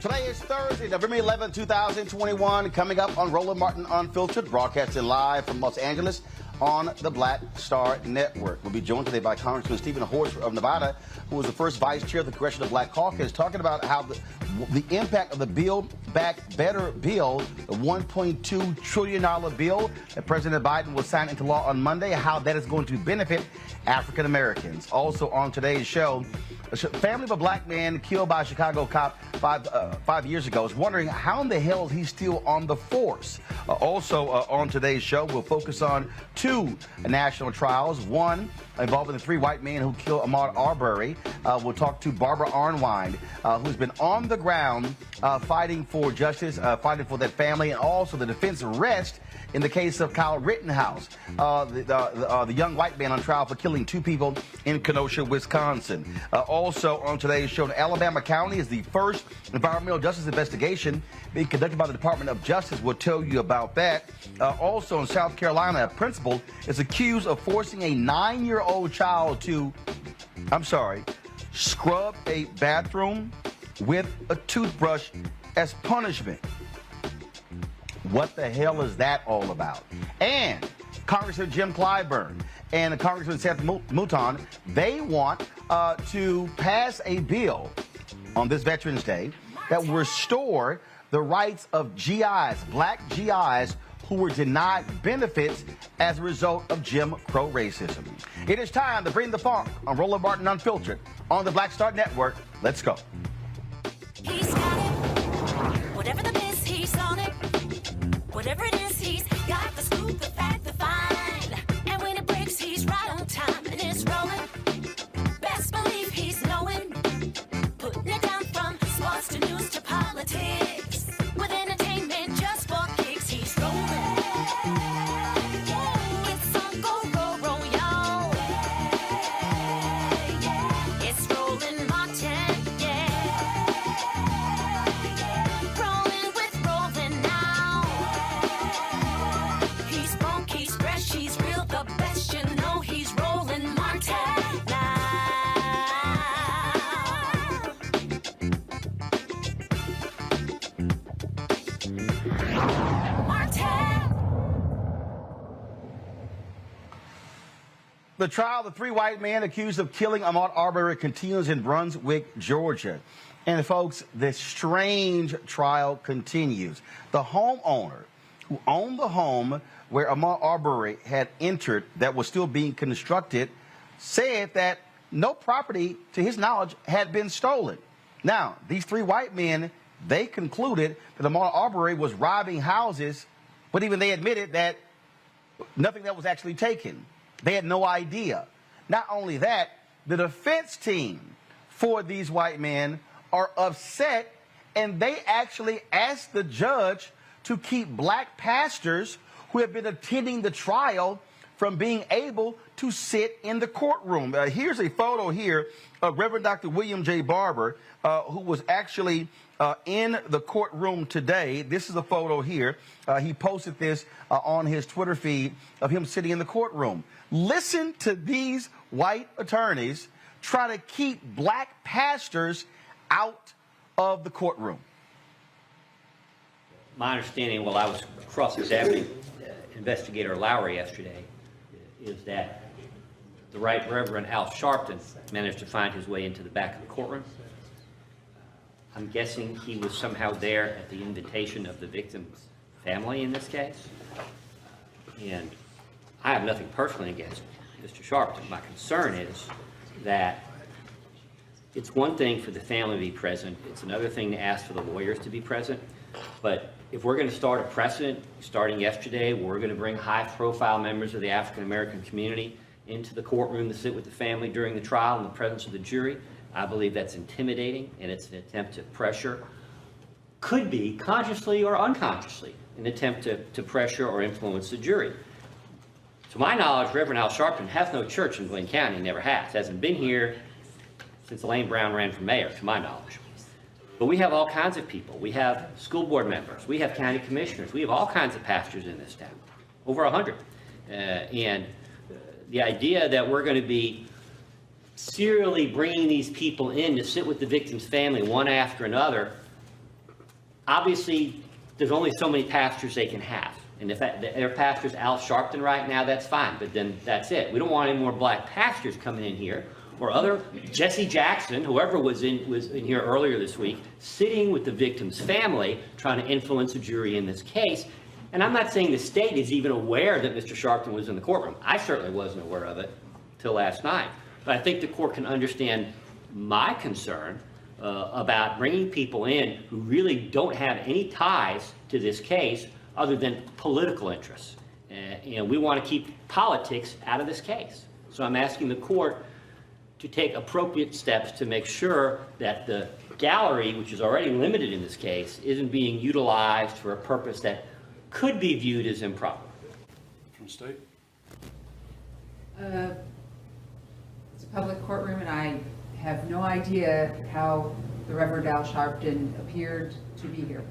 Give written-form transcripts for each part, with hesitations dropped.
Today is Thursday, November 11, 2021. Coming up on Roland Martin Unfiltered, broadcasting live from Los Angeles on the Black Star Network. We'll be joined today by Congressman Steven Horsford of Nevada, who was the first vice chair of the Congressional Black Caucus, talking about how the impact of the Build Back Better bill, the $1.2 trillion bill that President Biden will sign into law on Monday, how that is going to benefit African Americans. Also on today's show, a family of a black man killed by a Chicago cop five years ago is wondering how in the hell is he still on the force. Also on today's show, we'll focus on two national trials, one involving the three white men who killed Ahmaud Arbery. We'll talk to Barbara Arnwine, who's been on the ground fighting for justice, fighting for that family, and also the defense arrest in the case of Kyle Rittenhouse, the young white man on trial for killing two people in Kenosha, Wisconsin. Also on today's show, Alabama County is the first environmental justice investigation being conducted by the Department of Justice. We'll tell you about that. Also in South Carolina, a principal is accused of forcing a 9-year-old child to, scrub a bathroom with a toothbrush as punishment. What the hell is that all about? And Congressman Jim Clyburn and Congressman Seth Mouton, they want to pass a bill on this Veterans Day that will restore the rights of GIs, black GIs, who were denied benefits as a result of Jim Crow racism. It is time to bring the funk on Roland Martin Unfiltered on the Black Star Network. Let's go. He's got it. Whatever the biz, he's on it. Whatever it is, he's got the scoop, the fact, the find. And when it breaks, he's right on time and it's rolling. Best believe he's knowing. Putting it down from sports to news to politics. With entertainment just for kicks, he's rolling. It's on go, y'all. It's Roland Martin, rolling with Roland now. He's funk, he's fresh, he's real, the best, you know he's Roland Martin now. The trial of the three white men accused of killing Ahmaud Arbery continues in Brunswick, Georgia. And folks, this strange trial continues. The homeowner who owned the home where Ahmaud Arbery had entered that was still being constructed said that no property, to his knowledge, had been stolen. Now, these three white men, they concluded that Ahmaud Arbery was robbing houses, but even they admitted that nothing that was actually taken. They had no idea. Not only that, the defense team for these white men are upset, and they actually asked the judge to keep black pastors who have been attending the trial from being able to sit in the courtroom. Here's a photo here of Reverend Dr. William J. Barber, who was actually in the courtroom today. This is a photo here. He posted this on his Twitter feed of him sitting in the courtroom. Listen to these white attorneys try to keep black pastors out of the courtroom. My understanding while I was cross-examining Investigator Lowry yesterday is that the Right Reverend Al Sharpton managed to find his way into the back of the courtroom. I'm guessing he was somehow there at the invitation of the victim's family in this case. And I have nothing personally against Mr. Sharpton. My concern is that it's one thing for the family to be present. It's another thing to ask for the lawyers to be present. But if we're going to start a precedent, starting yesterday, we're going to bring high-profile members of the African-American community into the courtroom to sit with the family during the trial in the presence of the jury. I believe that's intimidating, and it's an attempt to pressure, could be consciously or unconsciously, an attempt to pressure or influence the jury. To my knowledge, Reverend Al Sharpton has no church in Glenn County, never has. Hasn't been here since Elaine Brown ran for mayor, to my knowledge. But we have all kinds of people. We have school board members. We have county commissioners. We have all kinds of pastors in this town, over 100. And the idea that we're going to be serially bringing these people in to sit with the victim's family one after another obviously, there's only so many pastors they can have. And if their pastor's Al Sharpton right now, that's fine, but then that's it. We don't want any more black pastors coming in here, or other Jesse Jackson, whoever was in here earlier this week, sitting with the victim's family, trying to influence a jury in this case. And I'm not saying the state is even aware that Mr. Sharpton was in the courtroom. I certainly wasn't aware of it till last night. But I think the court can understand my concern about bringing people in who really don't have any ties to this case other than political interests. We want to keep politics out of this case. So I'm asking the court to take appropriate steps to make sure that the gallery, which is already limited in this case, isn't being utilized for a purpose that could be viewed as improper. From state? It's a public courtroom, and I have no idea how the Reverend Al Sharpton appeared to be here.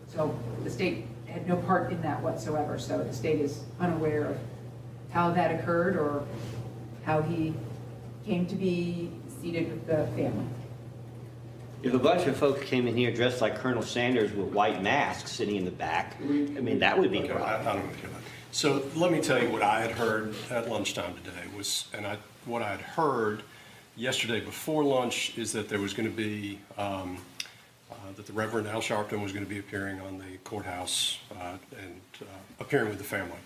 So the state had no part in that whatsoever, so the state is unaware of how that occurred or how he came to be seated with the family. If a bunch of folks came in here dressed like Colonel Sanders with white masks sitting in the back, I mean, that would be Okay, correct. I don't know. So let me tell you what I had heard at lunchtime today was, what I had heard yesterday before lunch is that there was going to be, that the Reverend Al Sharpton was going to be appearing on the courthouse and appearing with the family.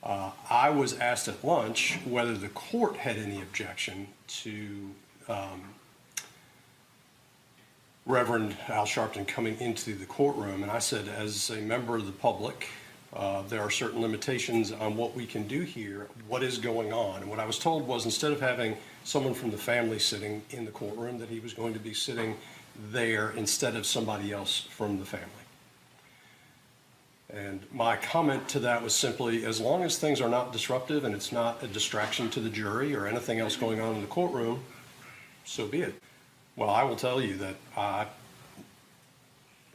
I was asked at lunch whether the court had any objection to Reverend Al Sharpton coming into the courtroom, and I said, as a member of the public, there are certain limitations on what we can do here, what is going on. And what I was told was, instead of having someone from the family sitting in the courtroom, that he was going to be sitting there instead of somebody else from the family. And my comment to that was simply, as long as things are not disruptive and it's not a distraction to the jury or anything else going on in the courtroom, so be it. Well, I will tell you that I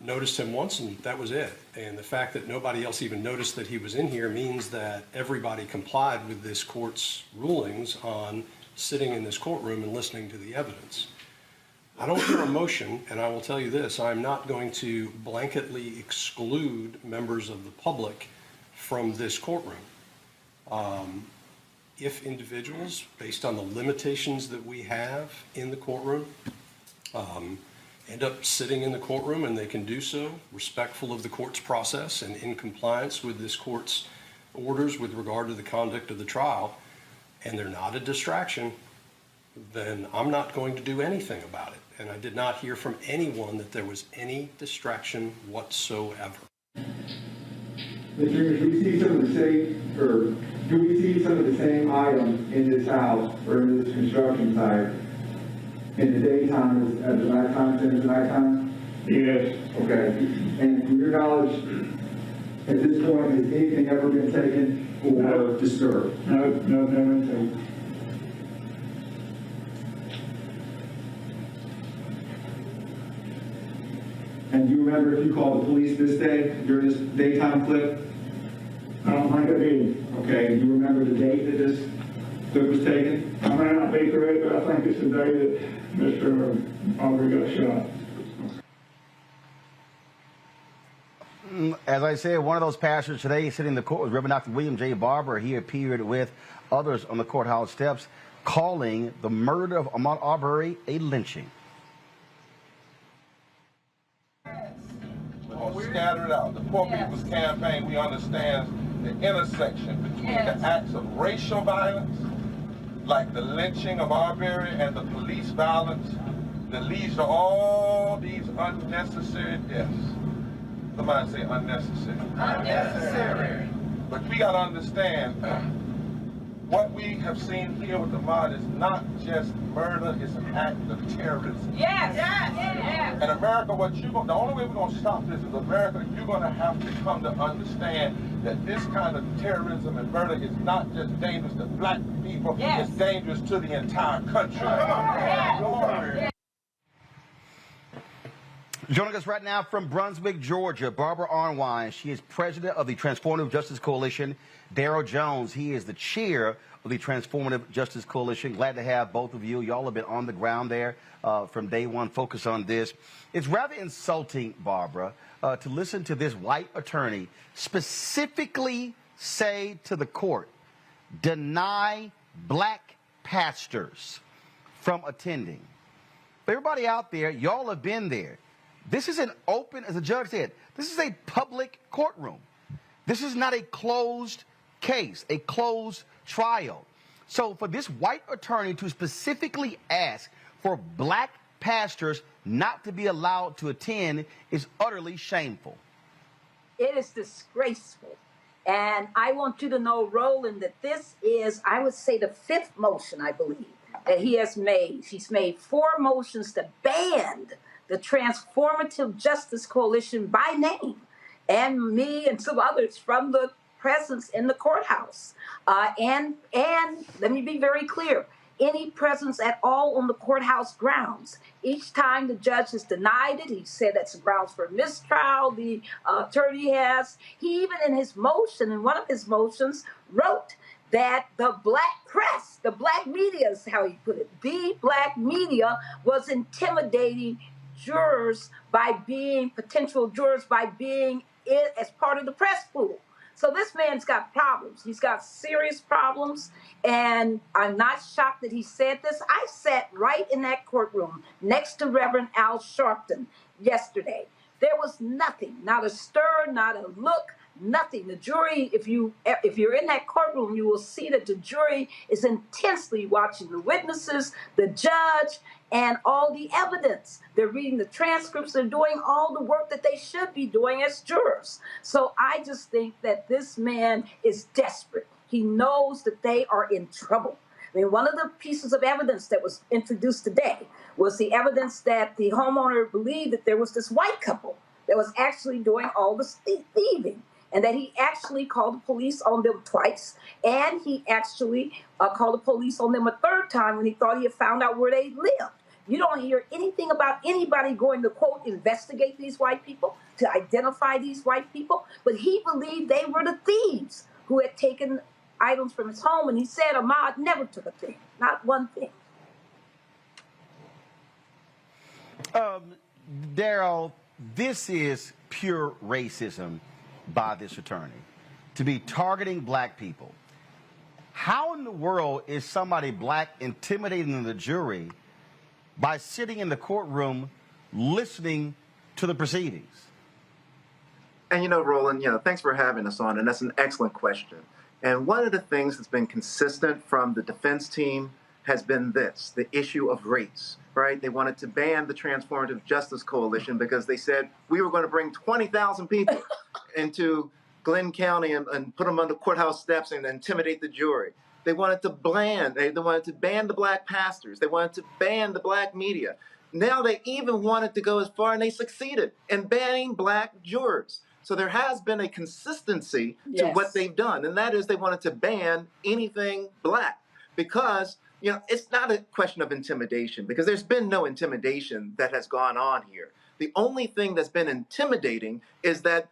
noticed him once and that was it. And the fact that nobody else even noticed that he was in here means that everybody complied with this court's rulings on sitting in this courtroom and listening to the evidence. I don't hear a motion, and I will tell you this, I'm not going to blanketly exclude members of the public from this courtroom. If individuals, based on the limitations that we have in the courtroom, end up sitting in the courtroom, and they can do so respectful of the court's process and in compliance with this court's orders with regard to the conduct of the trial, and they're not a distraction, then I'm not going to do anything about it. And I did not hear from anyone that there was any distraction whatsoever. Mr. Chairman, we see some of the same, or do we see some of the same items in this house or in this construction site in the daytime as the nighttime, and the nighttime? Yes. Okay. And from your knowledge, at this point, has anything ever been taken or disturbed? No, anything. And do you remember if you called the police this day during this daytime clip? I don't think I did. Okay. Do you remember the date that this clip was taken? I may not be correct, but I think it's the day that Mr. Arbery got shot. As I said, one of those pastors today sitting in the court was Reverend Dr. William J. Barber. He appeared with others on the courthouse steps, calling the murder of Ahmaud Arbery a lynching. We scattered out. The Poor People's Campaign, we understand the intersection between the acts of racial violence, like the lynching of Arbery, and the police violence that leads to all these unnecessary deaths. Somebody say unnecessary. Unnecessary. But we got to understand what we have seen here with Ahmaud is not just murder, it's an act of terrorism. Yes. Yes. Yes. And America, the only way we're going to stop this is America, you're going to have to come to understand that this kind of terrorism and murder is not just dangerous to black people, Yes. it's dangerous to the entire country. Yes. Joining us right now from Brunswick, Georgia, Barbara Arnwine. She is president of the Transformative Justice Coalition. Daryl Jones, he is the chair of the Transformative Justice Coalition. Glad to have both of you. Y'all have been on the ground there from day one, focus on this. It's rather insulting, Barbara, to listen to this white attorney specifically say to the court, deny black pastors from attending. For everybody out there, y'all have been there. This is an open, as the judge said, this is a public courtroom. This is not a closed case, a closed trial. So for this white attorney to specifically ask for black pastors not to be allowed to attend is utterly shameful. It is disgraceful. And I want you to know, Roland, that this is, I would say, the fifth motion, I believe, that he has made. He's made 4 motions to ban the Transformative Justice Coalition by name, and me and some others from the presence in the courthouse. And let me be very clear, any presence at all on the courthouse grounds. Each time the judge has denied it, he said that's grounds for mistrial, the attorney has. He even in his motion, in one of his motions, wrote that the black press, the black media is how he put it, the black media was intimidating jurors by being, potential jurors by being as part of the press pool. So this man's got problems. He's got serious problems, and I'm not shocked that he said this. I sat right in that courtroom next to Reverend Al Sharpton yesterday. There was nothing, not a stir, not a look, nothing. The jury, if you're in that courtroom, you will see that the jury is intensely watching the witnesses, the judge, and all the evidence. They're reading the transcripts. They're doing all the work that they should be doing as jurors. So I just think that this man is desperate. He knows that they are in trouble. I mean, one of the pieces of evidence that was introduced today was the evidence that the homeowner believed that there was this white couple that was actually doing all the thieving, and that he actually called the police on them twice, and he actually called the police on them a third time when he thought he had found out where they lived. You don't hear anything about anybody going to, quote, investigate these white people, to identify these white people, but he believed they were the thieves who had taken items from his home, and he said Ahmaud never took a thing, not one thing. Daryl, this is pure racism by this attorney, to be targeting black people. How in the world is somebody black intimidating the jury by sitting in the courtroom listening to the proceedings? And Roland, thanks for having us on, and that's an excellent question. And one of the things that's been consistent from the defense team has been this, the issue of race, right? They wanted to ban the Transformative Justice Coalition because they said we were going to bring 20,000 people into Glenn County and put them on the courthouse steps and intimidate the jury. They wanted to ban the black pastors. They wanted to ban the black media. Now they even wanted to go as far, and they succeeded in banning black jurors. So there has been a consistency to what they've done, and that is they wanted to ban anything black because, it's not a question of intimidation, because there's been no intimidation that has gone on here. The only thing that's been intimidating is that,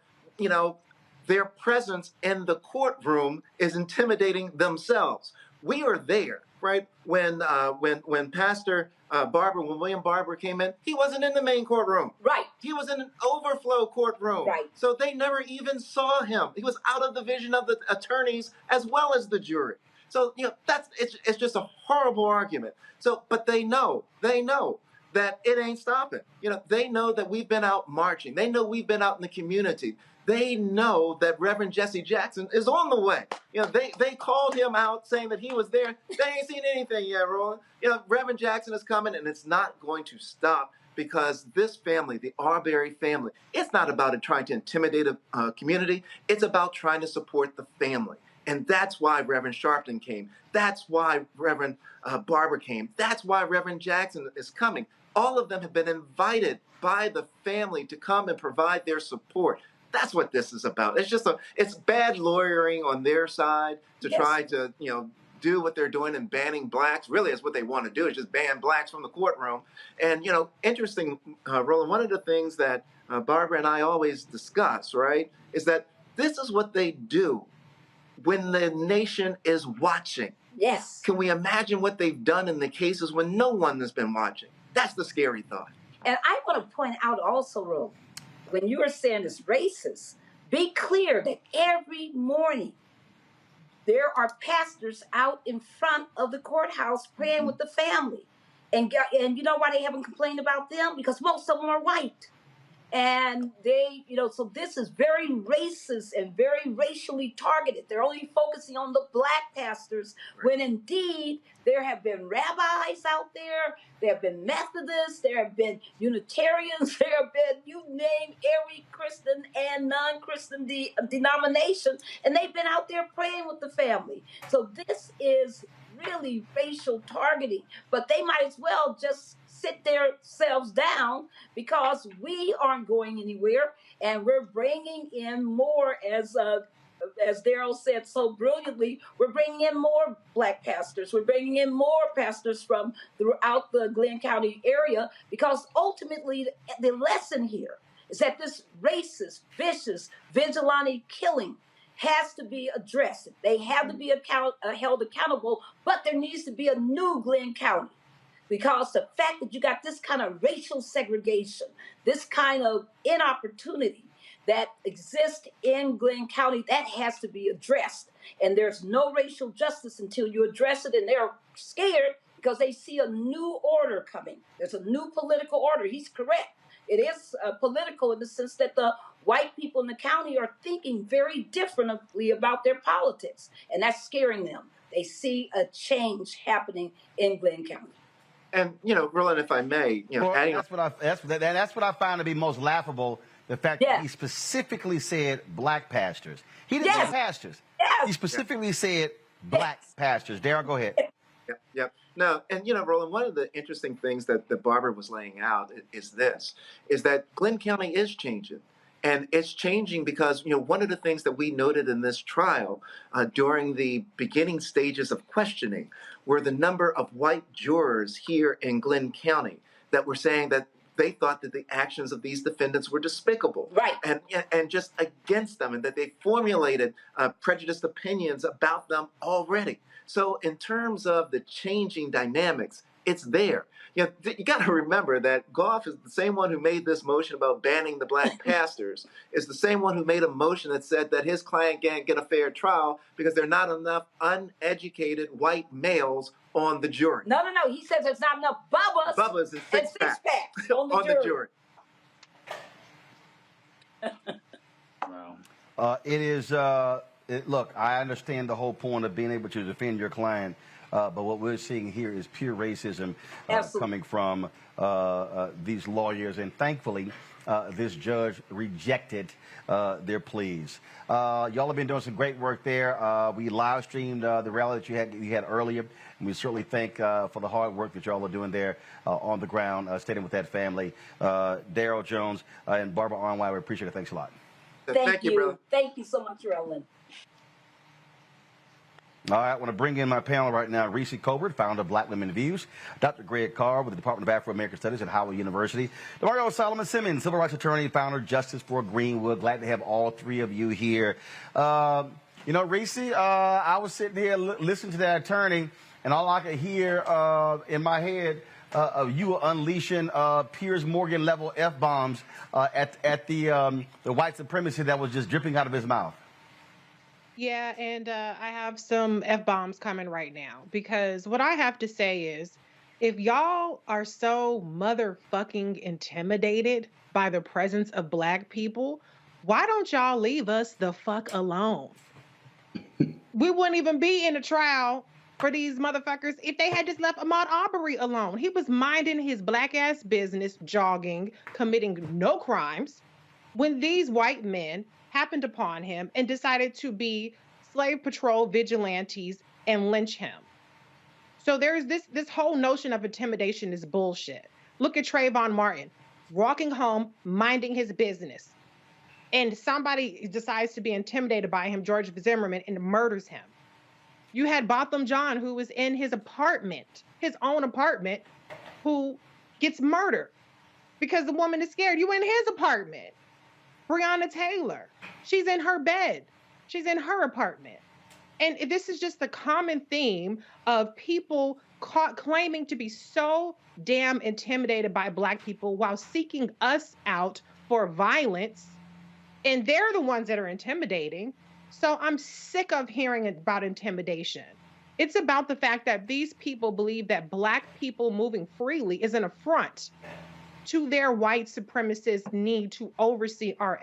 their presence in the courtroom is intimidating themselves. We are there, right? When Pastor William Barber came in, he wasn't in the main courtroom. Right. He was in an overflow courtroom. Right. So they never even saw him. He was out of the vision of the attorneys as well as the jury. So, it's just a horrible argument. So, but they know that it ain't stopping. They know that we've been out marching. They know we've been out in the community. They know that Reverend Jesse Jackson is on the way. They called him out saying that he was there. They ain't seen anything yet, Roland. Reverend Jackson is coming, and it's not going to stop because this family, the Arbery family, it's not about trying to intimidate a community. It's about trying to support the family. And that's why Reverend Sharpton came. That's why Reverend Barber came. That's why Reverend Jackson is coming. All of them have been invited by the family to come and provide their support. That's what this is about. It's bad lawyering on their side to try to, do what they're doing and banning blacks. Really, is what they want to do, is just ban blacks from the courtroom. And, interesting, Roland, one of the things that Barbara and I always discuss, right, is that this is what they do when the nation is watching. Yes. Can we imagine what they've done in the cases when no one has been watching? That's the scary thought. And I want to point out also, Roland, when you are saying it's racist, be clear that every morning there are pastors out in front of the courthouse praying with the family. And you know why they haven't complained about them? Because most of them are white. And they, so this is very racist and very racially targeted. They're only focusing on the black pastors, when indeed there have been rabbis out there, there have been Methodists, there have been Unitarians, there have been, you name every Christian and non-Christian denomination, and they've been out there praying with the family. So this is really racial targeting, but they might as well just sit themselves down, because we aren't going anywhere, and we're bringing in more, as Daryl said so brilliantly, we're bringing in more black pastors. We're bringing in more pastors from throughout the Glenn County area, because ultimately the lesson here is that this racist, vicious, vigilante killing has to be addressed. They have to be held accountable, but there needs to be a new Glenn County. Because the fact that you got this kind of racial segregation, this kind of inopportunity that exists in Glenn County, that has to be addressed. And there's no racial justice until you address it. And they're scared because they see a new order coming. There's a new political order. He's correct. It is political in the sense that the white people in the county are thinking very differently about their politics. And that's scaring them. They see a change happening in Glenn County. And, Roland, if I may, adding that's what I find to be most laughable, the fact that he specifically said black pastors. He didn't say pastors. Yes. He specifically said black pastors. Daryl, go ahead. Yep. No, and Roland, one of the interesting things that Barbara was laying out is that Glenn County is changing. And it's changing because, one of the things that we noted in this trial during the beginning stages of questioning were the number of white jurors here in Glenn County that were saying that they thought that the actions of these defendants were despicable, right, and just against them, and that they formulated prejudiced opinions about them already. So in terms of the changing dynamics, it's there. You got to remember that Goff is the same one who made this motion about banning the black pastors, is the same one who made a motion that said that his client can't get a fair trial because there are not enough uneducated white males on the jury. No. He says there's not enough Bubbas and six packs on the jury. Wow. It is. Look, I understand the whole point of being able to defend your client. But what we're seeing here is pure racism coming from these lawyers. And thankfully, this judge rejected their pleas. Y'all have been doing some great work there. We live streamed the rally that you had earlier. And we certainly thank for the hard work that y'all are doing there on the ground, standing with that family. Daryl Jones and Barbara Arnwine, we appreciate it. Thanks a lot. Thank you, brother. Thank you so much, Roland. All right, I want to bring in my panel right now. Reese Colbert, founder of Black Women Views. Dr. Greg Carr with the Department of Afro-American Studies at Howard University. Demario Solomon Simmons, civil rights attorney, founder, Justice for Greenwood. Glad to have all three of you here. Reese, I was sitting here listening to that attorney, and all I could hear in my head of you unleashing Piers Morgan level F-bombs at the white supremacy that was just dripping out of his mouth. Yeah, and I have some F-bombs coming right now, because what I have to say is, if y'all are so motherfucking intimidated by the presence of black people, why don't y'all leave us the fuck alone? We wouldn't even be in a trial for these motherfuckers if they had just left Ahmaud Arbery alone. He was minding his black ass business, jogging, committing no crimes, when these white men happened upon him and decided to be slave patrol vigilantes and lynch him. So there's this whole notion of intimidation is bullshit. Look at Trayvon Martin, walking home, minding his business, and somebody decides to be intimidated by him, George Zimmerman, and murders him. You had Botham John, who was in his apartment, his own apartment, who gets murdered because the woman is scared. You in his apartment. Breonna Taylor, she's in her bed. She's in her apartment. And this is just the common theme of people claiming to be so damn intimidated by Black people while seeking us out for violence. And they're the ones that are intimidating. So I'm sick of hearing about intimidation. It's about the fact that these people believe that Black people moving freely is an affront to their white supremacist need to oversee our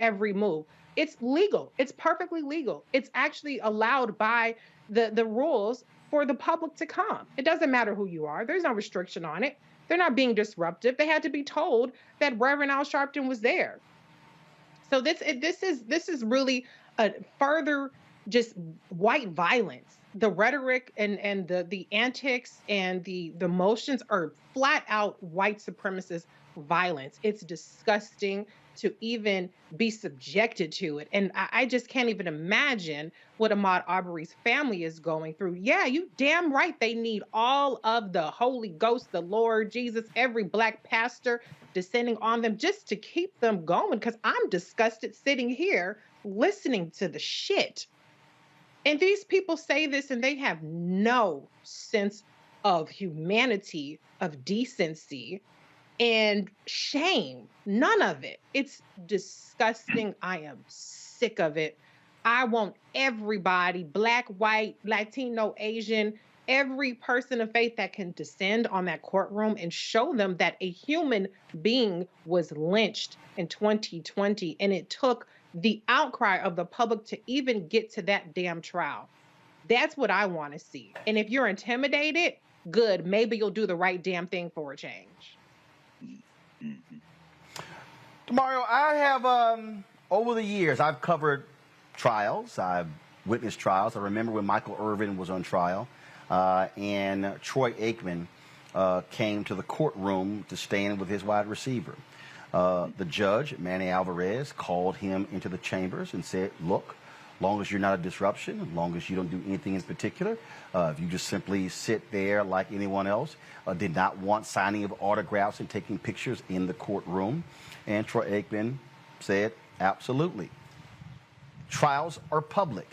every move. It's legal. It's perfectly legal. It's actually allowed by the rules for the public to come. It doesn't matter who you are. There's no restriction on it. They're not being disruptive. They had to be told that Reverend Al Sharpton was there. So this is really a further just white violence. The rhetoric and the antics and the motions are flat out white supremacist violence. It's disgusting to even be subjected to it. And I just can't even imagine what Ahmaud Arbery's family is going through. Yeah, you damn right they need all of the Holy Ghost, the Lord, Jesus, every Black pastor descending on them just to keep them going, because I'm disgusted sitting here listening to the shit. And these people say this and they have no sense of humanity, of decency, and shame. None of it. It's disgusting. I am sick of it. I want everybody, Black, white, Latino, Asian, every person of faith that can descend on that courtroom and show them that a human being was lynched in 2020, and it took the outcry of the public to even get to that damn trial. That's what I want to see. And if you're intimidated, good. Maybe you'll do the right damn thing for a change. Mario, I have, over the years, I've covered trials. I've witnessed trials. I remember when Michael Irvin was on trial and Troy Aikman came to the courtroom to stand with his wide receiver. The judge, Manny Alvarez, called him into the chambers and said, look, as long as you're not a disruption, as long as you don't do anything in particular, if you just simply sit there like anyone else, did not want signing of autographs and taking pictures in the courtroom. And Troy Aikman said, absolutely. Trials are public.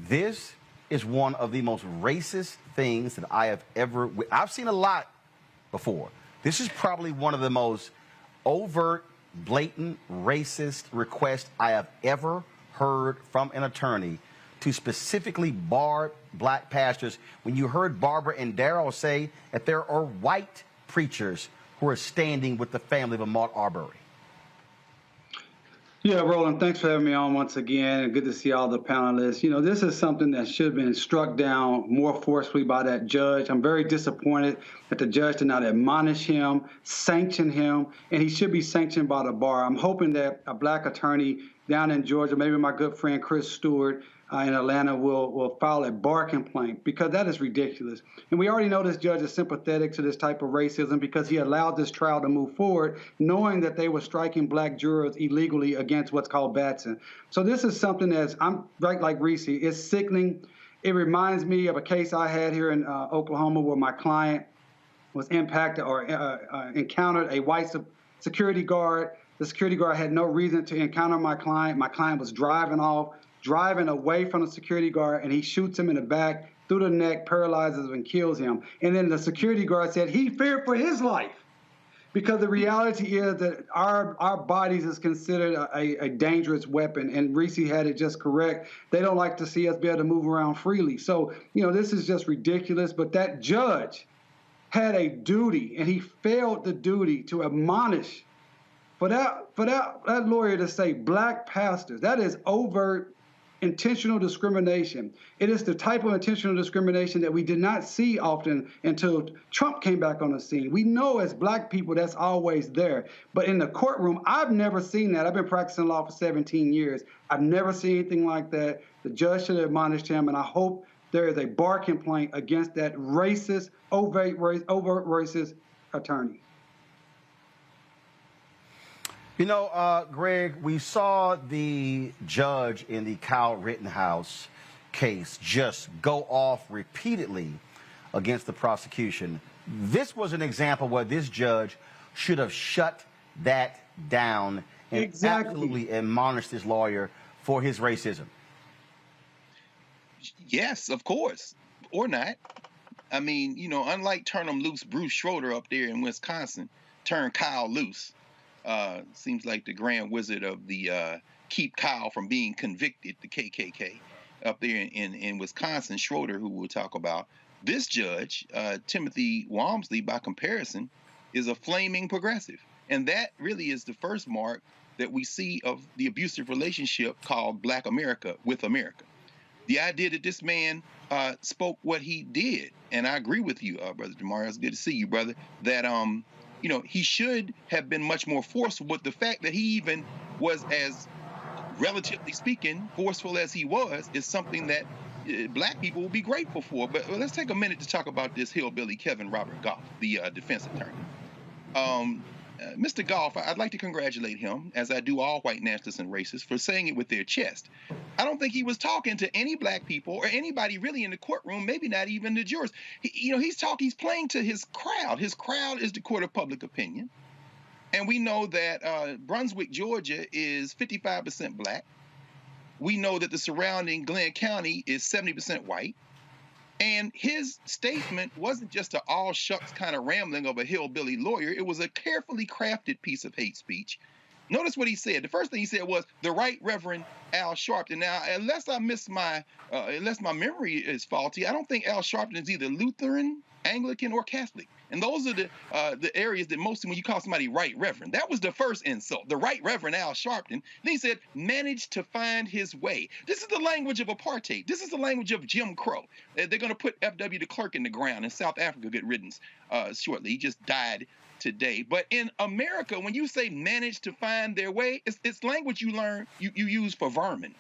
This is one of the most racist things that I have ever, I've seen a lot before. This is probably one of the most overt, blatant, racist requests I have ever heard from an attorney to specifically bar Black pastors. When you heard Barbara and Daryl say that there are white preachers who are standing with the family of Ahmaud Arbery. Yeah, Roland, thanks for having me on once again. Good to see all the panelists. You know, this is something that should have been struck down more forcefully by that judge. I'm very disappointed that the judge did not admonish him, sanction him, and he should be sanctioned by the bar. I'm hoping that a Black attorney down in Georgia, maybe my good friend Chris Stewart in Atlanta, will file a bar complaint, because that is ridiculous. And we already know this judge is sympathetic to this type of racism because he allowed this trial to move forward, knowing that they were striking Black jurors illegally against what's called Batson. So this is something that's, I'm right like Reese, it's sickening. It reminds me of a case I had here in Oklahoma where my client was impacted or encountered a white security guard. The security guard had no reason to encounter my client. My client was driving away from the security guard, and he shoots him in the back, through the neck, paralyzes him, and kills him. And then the security guard said he feared for his life, because the reality is that our bodies is considered a dangerous weapon. And Reese had it just correct. They don't like to see us be able to move around freely. So, you know, this is just ridiculous. But that judge had a duty, and he failed the duty to admonish. For that lawyer to say Black pastors, that is overt intentional discrimination. It is the type of intentional discrimination that we did not see often until Trump came back on the scene. We know as Black people that's always there. But in the courtroom, I've never seen that. I've been practicing law for 17 years. I've never seen anything like that. The judge should have admonished him, and I hope there is a bar complaint against that racist, overt racist attorney. You know, Greg, we saw the judge in the Kyle Rittenhouse case just go off repeatedly against the prosecution. This was an example where this judge should have shut that down and absolutely admonished his lawyer for his racism. Yes, of course, or not. I mean, you know, unlike turn 'em loose, Bruce Schroeder up there in Wisconsin turned Kyle loose. Seems like the grand wizard of the keep Kyle from being convicted, the KKK, up there in Wisconsin, Schroeder, who we'll talk about. This judge, Timothy Walmsley, by comparison, is a flaming progressive. And that really is the first mark that we see of the abusive relationship called Black America with America. The idea that this man spoke what he did, and I agree with you, Brother Demario, it's good to see you, brother, that you know, he should have been much more forceful, but the fact that he even was, as relatively speaking, forceful as he was, is something that Black people will be grateful for. But let's take a minute to talk about this hillbilly Kevin Robert Goff, the defense attorney. Mr. Goff, I'd like to congratulate him, as I do all white nationalists and racists, for saying it with their chest. I don't think he was talking to any Black people or anybody really in the courtroom, maybe not even the jurors. He's playing to his crowd. His crowd is the court of public opinion. And we know that Brunswick, Georgia is 55% Black. We know that the surrounding Glenn County is 70% white. And his statement wasn't just an all shucks kind of rambling of a hillbilly lawyer. It was a carefully crafted piece of hate speech. Notice what he said. The first thing he said was the Right Reverend Al Sharpton. Now, unless my memory is faulty, I don't think Al Sharpton is either Lutheran, Anglican, or Catholic. And those are the areas that mostly when you call somebody Right Reverend, that was the first insult. The Right Reverend Al Sharpton. Then he said, managed to find his way. This is the language of apartheid. This is the language of Jim Crow. They're going to put F.W. de Klerk in the ground in South Africa, good riddance, shortly. He just died today. But in America, when you say managed to find their way, it's language you learn, you use for vermin.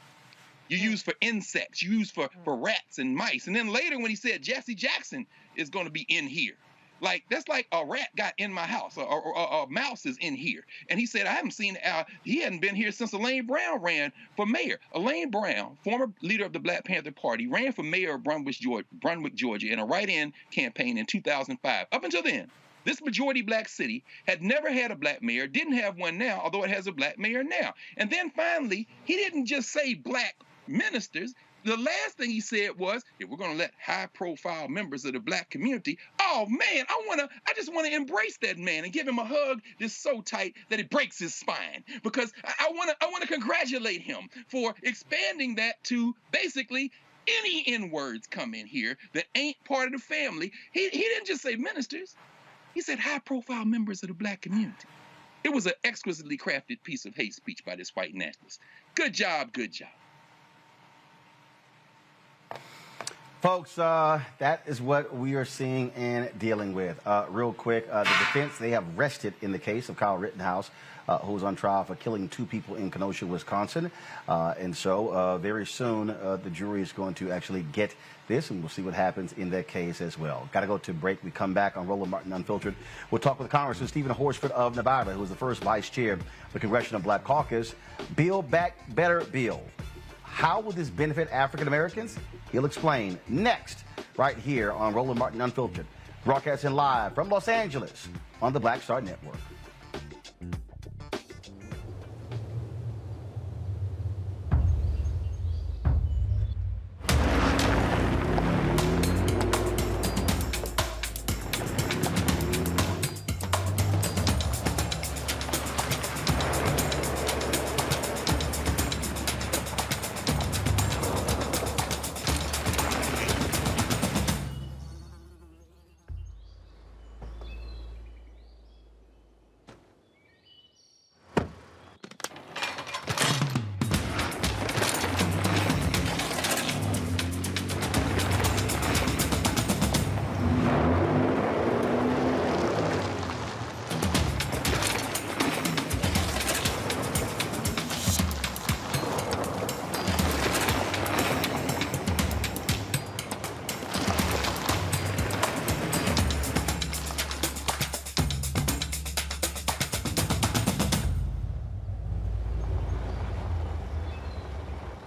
You use for insects. You use for rats and mice. And then later when he said Jesse Jackson is going to be in here. Like, that's like a rat got in my house, or a mouse is in here. And he said, I haven't seen, he hadn't been here since Elaine Brown ran for mayor. Elaine Brown, former leader of the Black Panther Party, ran for mayor of Brunswick, Georgia, in a write-in campaign in 2005. Up until then, this majority Black city had never had a Black mayor, didn't have one now, although it has a Black mayor now. And then finally, he didn't just say Black ministers. The last thing he said was, if we're going to let high-profile members of the Black community, oh man, I just want to embrace that man and give him a hug that's so tight that it breaks his spine. Because I want to congratulate him for expanding that to basically any N-words come in here that ain't part of the family. He didn't just say ministers. He said high-profile members of the Black community. It was an exquisitely crafted piece of hate speech by this white nationalist. Good job, good job. Folks, that is what we are seeing and dealing with. Real quick, the defense, they have rested in the case of Kyle Rittenhouse, who was on trial for killing 2 people in Kenosha, Wisconsin. And so very soon, the jury is going to actually get this, and we'll see what happens in that case as well. Got to go to break. We come back on Roland Martin Unfiltered. We'll talk with Congressman Steven Horsford of Nevada, who was the first vice chair of the Congressional Black Caucus. Build Back Better bill. How will this benefit African Americans? He'll explain next, right here on Roland Martin Unfiltered, broadcasting live from Los Angeles on the Black Star Network.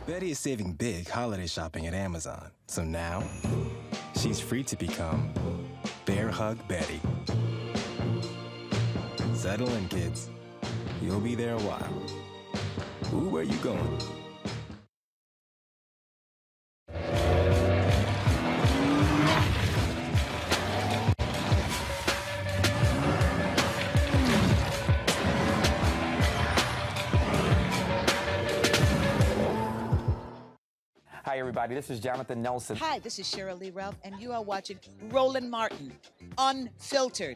Betty is saving big holiday shopping at Amazon. So now, she's free to become Bear Hug Betty. Settle in, kids. You'll be there a while. Ooh, where you going? Hi, everybody. This is Jonathan Nelson. Hi, this is Cheryl Lee Ralph, and you are watching Roland Martin, Unfiltered.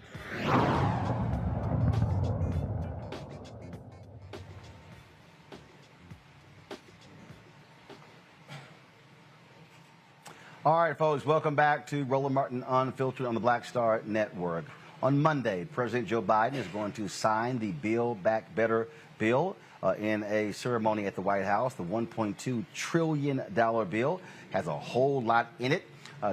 All right, folks, welcome back to Roland Martin Unfiltered on the Black Star Network. On Monday, President Joe Biden is going to sign the Build Back Better bill in a ceremony at the White House. The $1.2 trillion bill has a whole lot in it.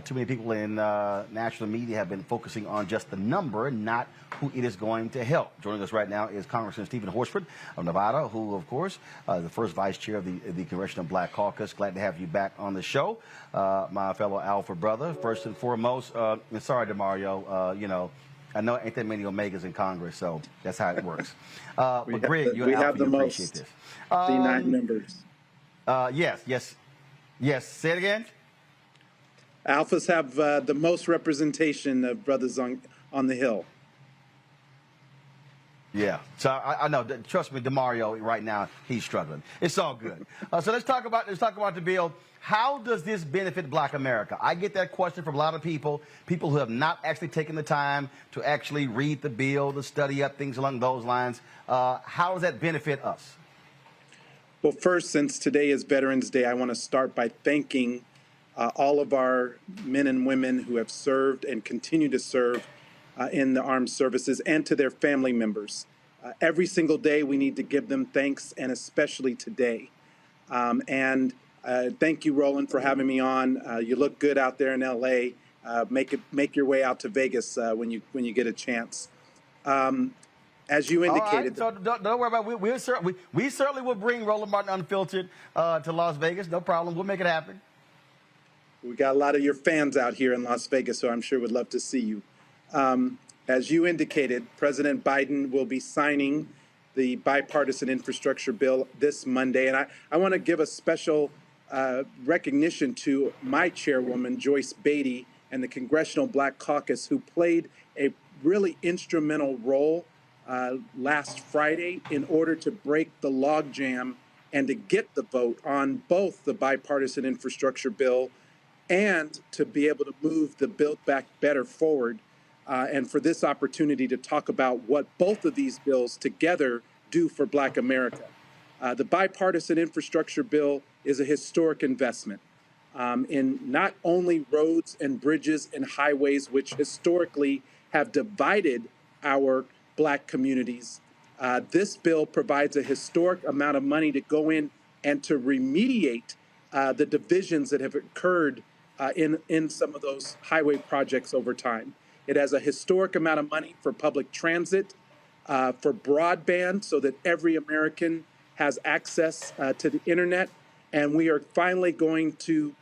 Too many people in national media have been focusing on just the number, not who it is going to help. Joining us right now is Congressman Steven Horsford of Nevada, who, of course, the first vice chair of the Congressional Black Caucus. Glad to have you back on the show, my fellow Alpha brother. First and foremost, and sorry, DeMario, you know, I know ain't that many Omegas in Congress, so that's how it works. But Greg, you're Alpha, you appreciate this. C9 members. Yes. Say it again. Alphas have the most representation of brothers on the Hill. Yeah, so I know. Trust me, DeMario right now he's struggling. It's all good. So let's talk about the bill. How does this benefit Black America? I get that question from a lot of people who have not actually taken the time to actually read the bill, to study up things along those lines. How does that benefit us? Well, first, since today is Veterans Day, I want to start by thanking all of our men and women who have served and continue to serve in the armed services, and to their family members. Every single day we need to give them thanks, and especially today. Thank you, Roland, for having me on. You look good out there in LA. Make your way out to Vegas when you get a chance. As you indicated, all right, so don't worry about it. We certainly will bring Roland Martin Unfiltered to Las Vegas. No problem. We'll make it happen. We got a lot of your fans out here in Las Vegas, so I'm sure would love to see you. As you indicated, President Biden will be signing the bipartisan infrastructure bill this Monday. And I want to give a special recognition to my chairwoman, Joyce Beatty, and the Congressional Black Caucus, who played a really instrumental role last Friday in order to break the logjam and to get the vote on both the bipartisan infrastructure bill and to be able to move the Build Back Better forward, and for this opportunity to talk about what both of these bills together do for Black America. The bipartisan infrastructure bill is a historic investment in not only roads and bridges and highways, which historically have divided our Black communities. This bill provides a historic amount of money to go in and to remediate the divisions that have occurred in some of those highway projects over time. It has a historic amount of money for public transit, for broadband, so that every American has access to the internet. And we are finally going to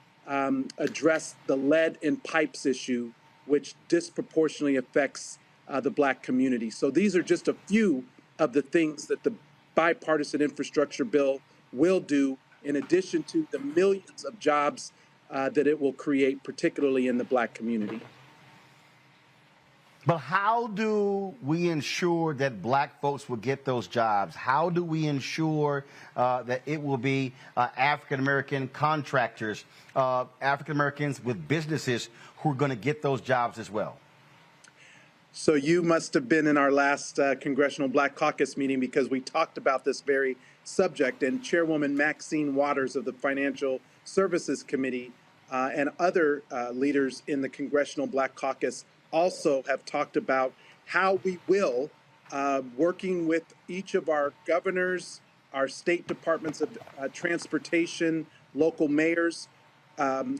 address the lead in pipes issue, which disproportionately affects the Black community. So these are just a few of the things that the bipartisan infrastructure bill will do, in addition to the millions of jobs that it will create, particularly in the Black community. But how do we ensure that Black folks will get those jobs? How do we ensure that it will be African-American contractors, African-Americans with businesses who are going to get those jobs as well? So you must have been in our last Congressional Black Caucus meeting, because we talked about this very subject, and Chairwoman Maxine Waters of the Financial Services Committee and other leaders in the Congressional Black Caucus also have talked about how we will, working with each of our governors, our state departments of transportation, local mayors,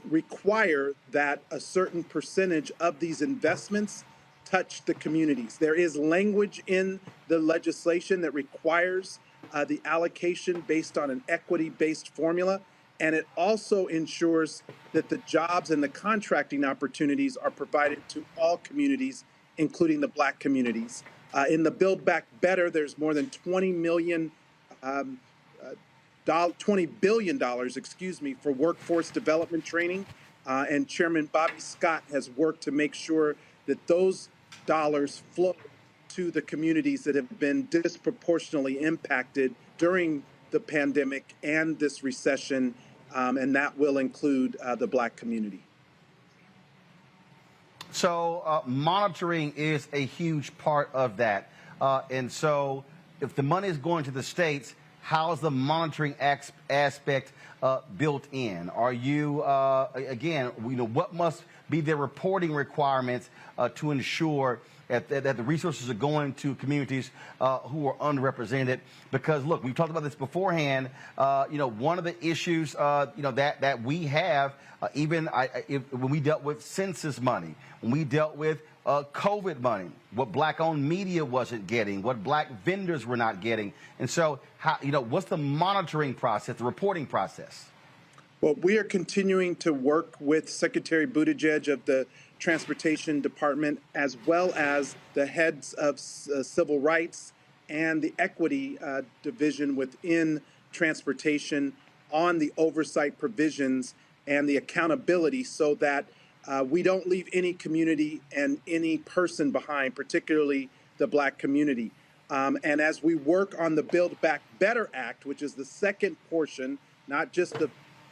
require that a certain percentage of these investments touch the communities. There is language in the legislation that requires the allocation based on an equity-based formula. And it also ensures that the jobs and the contracting opportunities are provided to all communities, including the Black communities. In the Build Back Better, there's more than $20 billion, for workforce development training. And Chairman Bobby Scott has worked to make sure that those dollars flow to the communities that have been disproportionately impacted during the pandemic and this recession, and that will include the Black community. So monitoring is a huge part of that. And so if the money is going to the states, how is the monitoring aspect built in? Are you, again, what must be the reporting requirements to ensure that the resources are going to communities who are underrepresented? Because, look, we've talked about this beforehand. One of the issues, that we have, when we dealt with census money, when we dealt with COVID money, what Black-owned media wasn't getting, what Black vendors were not getting. And so, what's the monitoring process, the reporting process? Well, we are continuing to work with Secretary Buttigieg of the Transportation Department, as well as the heads of civil rights and the equity division within transportation on the oversight provisions and the accountability, so that we don't leave any community and any person behind, particularly the Black community. And as we work on the Build Back Better Act, which is the second portion, not just the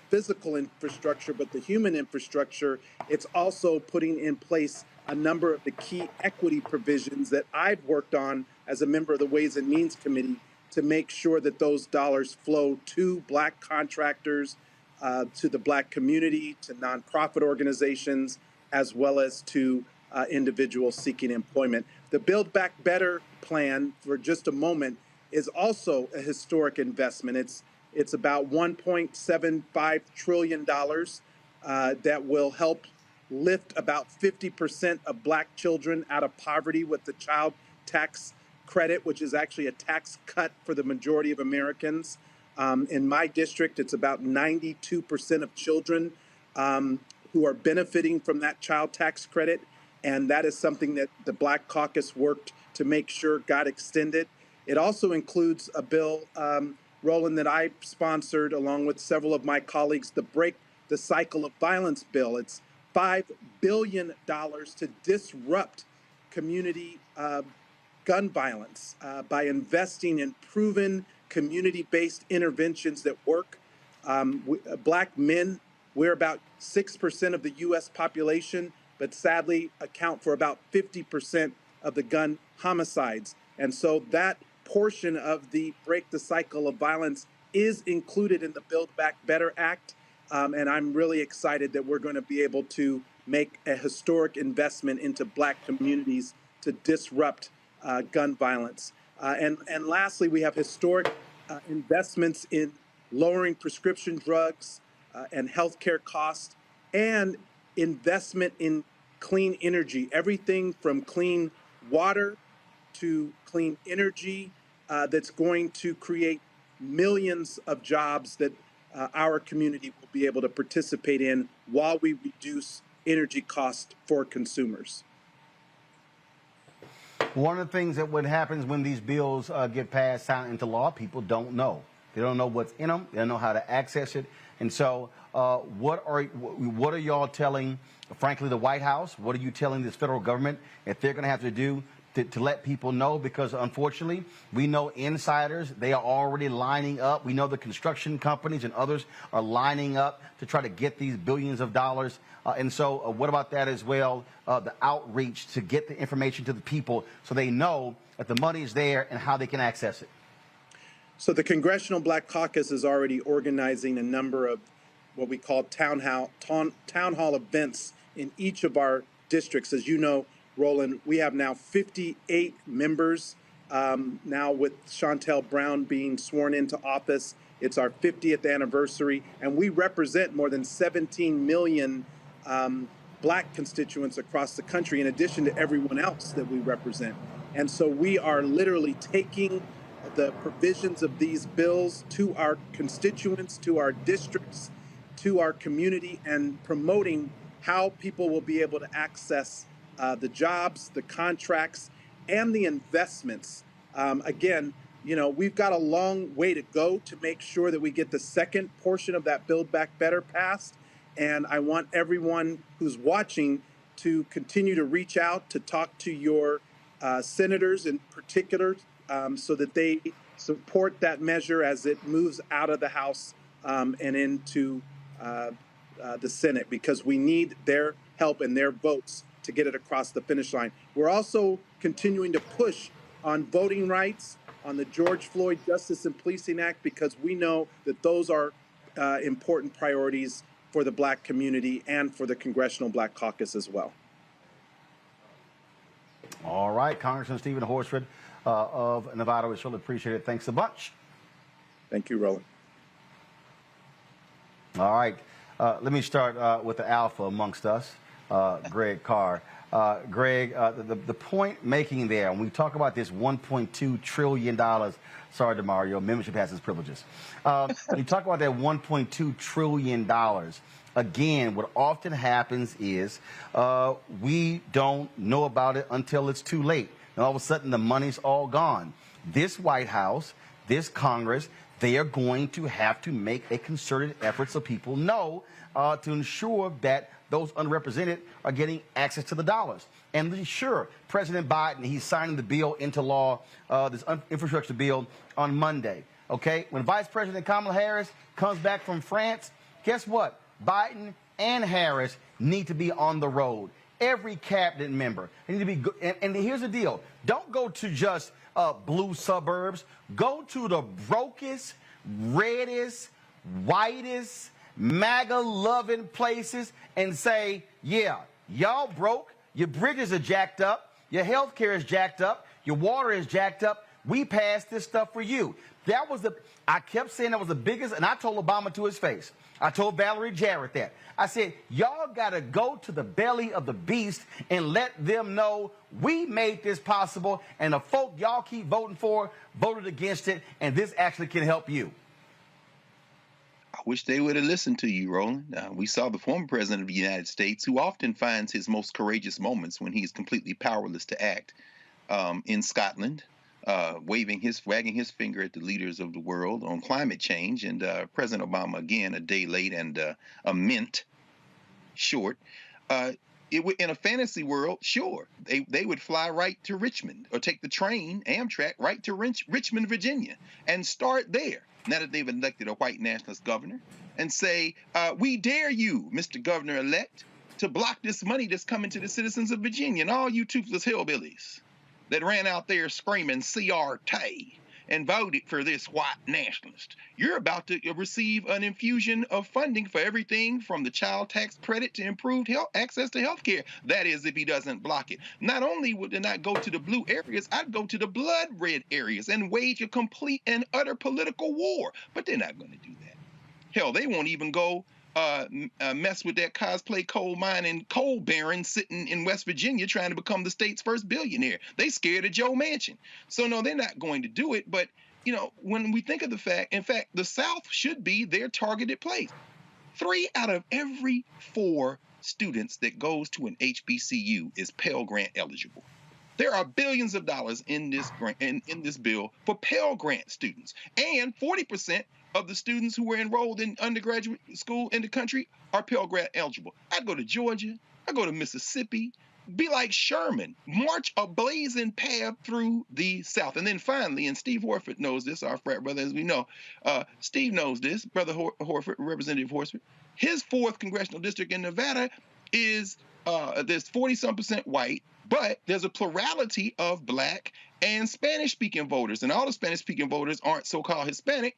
physical infrastructure, but the human infrastructure, it's also putting in place a number of the key equity provisions that I've worked on as a member of the Ways and Means Committee to make sure that those dollars flow to Black contractors, to the Black community, to nonprofit organizations, as well as to individuals seeking employment. The Build Back Better plan, for just a moment, is also a historic investment. It's about $1.75 trillion that will help lift about 50% of Black children out of poverty with the child tax credit, which is actually a tax cut for the majority of Americans. In my district, it's about 92% of children who are benefiting from that child tax credit. And that is something that the Black Caucus worked to make sure got extended. It also includes a bill, Roland, that I sponsored along with several of my colleagues, the Break the Cycle of Violence bill. It's $5 billion to disrupt community gun violence by investing in proven community-based interventions that work. Black men, we're about 6% of the U.S. population, but sadly account for about 50% of the gun homicides. And so that portion of the Break the Cycle of Violence is included in the Build Back Better Act. And I'm really excited that we're going to be able to make a historic investment into Black communities to disrupt gun violence. And lastly, we have historic investments in lowering prescription drugs and healthcare costs, and investment in clean energy, everything from clean water to clean energy that's going to create millions of jobs that our community will be able to participate in while we reduce energy costs for consumers. One of the things that what happens when these bills get passed, signed into law, people don't know. They don't know what's in them. They don't know how to access it. And so what are y'all telling, frankly, the White House? What are you telling this federal government that they're going to have to do to let people know? Because unfortunately, we know insiders, they are already lining up. We know the construction companies and others are lining up to try to get these billions of dollars. And so what about that as well, the outreach to get the information to the people so they know that the money is there and how they can access it? So the Congressional Black Caucus is already organizing a number of what we call town hall events in each of our districts. As you know, Roland, we have now 58 members. Now with Shontel Brown being sworn into office, it's our 50th anniversary, and we represent more than 17 million Black constituents across the country, in addition to everyone else that we represent. And so we are literally taking the provisions of these bills to our constituents, to our districts, to our community, and promoting how people will be able to access the jobs, the contracts, and the investments. Again, we've got a long way to go to make sure that we get the second portion of that Build Back Better passed. And I want everyone who's watching to continue to reach out, to talk to your senators in particular, so that they support that measure as it moves out of the House and into the Senate, because we need their help and their votes to get it across the finish line. We're also continuing to push on voting rights, on the George Floyd Justice and Policing Act, because we know that those are important priorities for the Black community and for the Congressional Black Caucus as well. All right, Congressman Steven Horsford of Nevada, we surely appreciate it. Thanks a bunch. Thank you, Roland. All right, let me start with the alpha amongst us, Greg Carr. Greg, the point making there, when we talk about this $1.2 trillion, sorry, DeMario, membership has its privileges. When you talk about that $1.2 trillion, again, what often happens is we don't know about it until it's too late. And all of a sudden, the money's all gone. This White House, this Congress, they are going to have to make a concerted effort so people know to ensure that those unrepresented are getting access to the dollars. And sure, President Biden, he's signing the bill into law, this infrastructure bill, on Monday. Okay? When Vice President Kamala Harris comes back from France, guess what? Biden and Harris need to be on the road. Every cabinet member. They need to be good. And here's the deal. Don't go to just blue suburbs. Go to the brokest, reddest, whitest, MAGA-loving places and say, yeah, y'all broke, your bridges are jacked up, your health care is jacked up, your water is jacked up, we passed this stuff for you. That was I kept saying that was the biggest, and I told Obama to his face. I told Valerie Jarrett that. I said, y'all got to go to the belly of the beast and let them know we made this possible, and the folk y'all keep voting for voted against it, and this actually can help you. I wish they would have listened to you, Roland. We saw the former president of the United States, who often finds his most courageous moments when he's completely powerless to act, in Scotland, wagging his finger at the leaders of the world on climate change. And President Obama, again, a day late and a mint short. In a fantasy world, sure, they would fly right to Richmond or take the train, Amtrak, right to Richmond, Virginia, and start there. Now that they've elected a white nationalist governor, and say, we dare you, Mr. Governor-elect, to block this money that's coming to the citizens of Virginia and all you toothless hillbillies that ran out there screaming CRT and voted for this white nationalist. You're about to receive an infusion of funding for everything from the child tax credit to improved access to health care. That is, if he doesn't block it. Not only would they not go to the blue areas, I'd go to the blood red areas and wage a complete and utter political war. But they're not going to do that. Hell, they won't even go mess with that cosplay coal mining coal baron sitting in West Virginia trying to become the state's first billionaire. They scared of Joe Manchin. So no, they're not going to do it. But, when we think of the fact, in fact, the South should be their targeted place. 3 out of every 4 students that goes to an HBCU is Pell Grant eligible. There are billions of dollars in this grant, in this bill for Pell Grant students, and 40% of the students who were enrolled in undergraduate school in the country are Pell Grant eligible. I go to Georgia, I go to Mississippi, be like Sherman, march a blazing path through the South. And then finally, and Steve Horsford knows this, our frat brother, as we know, Steve knows this, Brother Horsford, Representative Horsford, his 4th congressional district in Nevada is, there's 40-some% white, but there's a plurality of Black and Spanish-speaking voters, and all the Spanish-speaking voters aren't so-called Hispanic.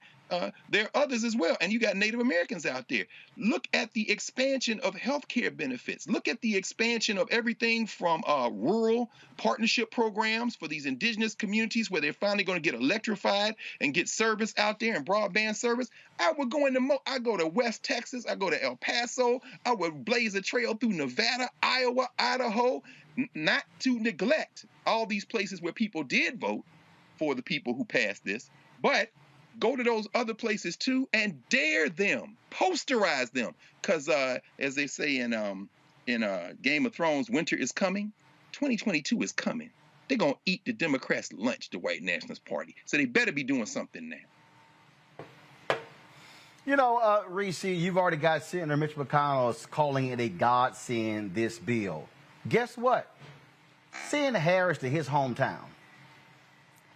There are others as well, and you got Native Americans out there. Look at the expansion of healthcare benefits. Look at the expansion of everything from rural partnership programs for these indigenous communities where they're finally going to get electrified and get service out there and broadband service. I go to West Texas, I go to El Paso, I would blaze a trail through Nevada, Iowa, Idaho, not to neglect all these places where people did vote, for the people who passed this, but go to those other places too and dare them, posterize them, because as they say in Game of Thrones, winter is coming. 2022 is coming. They're gonna eat the Democrats' lunch, the White Nationalist Party. So they better be doing something now. You know, Reese, you've already got Senator Mitch McConnell calling it a godsend, this bill. Guess what? Send Harris to his hometown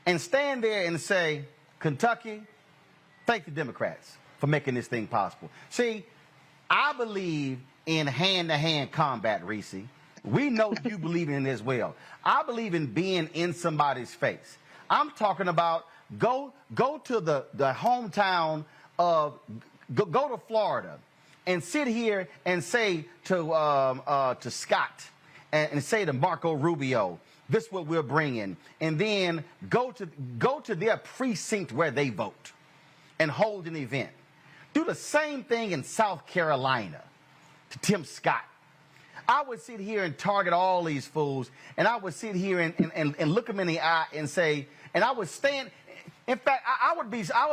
and stand there and say, Kentucky, thank the Democrats for making this thing possible. See, I believe in hand-to-hand combat, Reese. We know you believe in it as well. I believe in being in somebody's face. I'm talking about go to the hometown of, go to Florida and sit here and say to Scott and say to Marco Rubio, this is what we're bringing, and then go to their precinct where they vote and hold an event. Do the same thing in South Carolina to Tim Scott. I would sit here and target all these fools, and I would sit here and look them in the eye and say, and I would stand. In fact, I would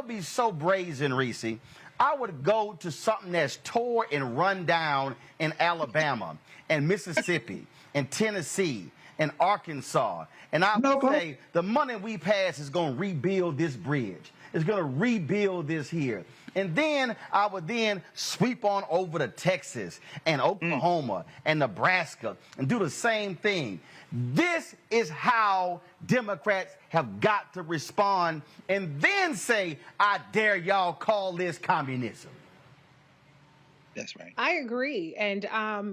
be so brazen, Reese. I would go to something that's tore and run down in Alabama and Mississippi and Tennessee and Arkansas, and I would say the money we pass is going to rebuild this bridge. It's going to rebuild this here. And then I would then sweep on over to Texas and Oklahoma and Nebraska and do the same thing. This is how Democrats have got to respond, and then say, I dare y'all call this communism. That's right. I agree. And,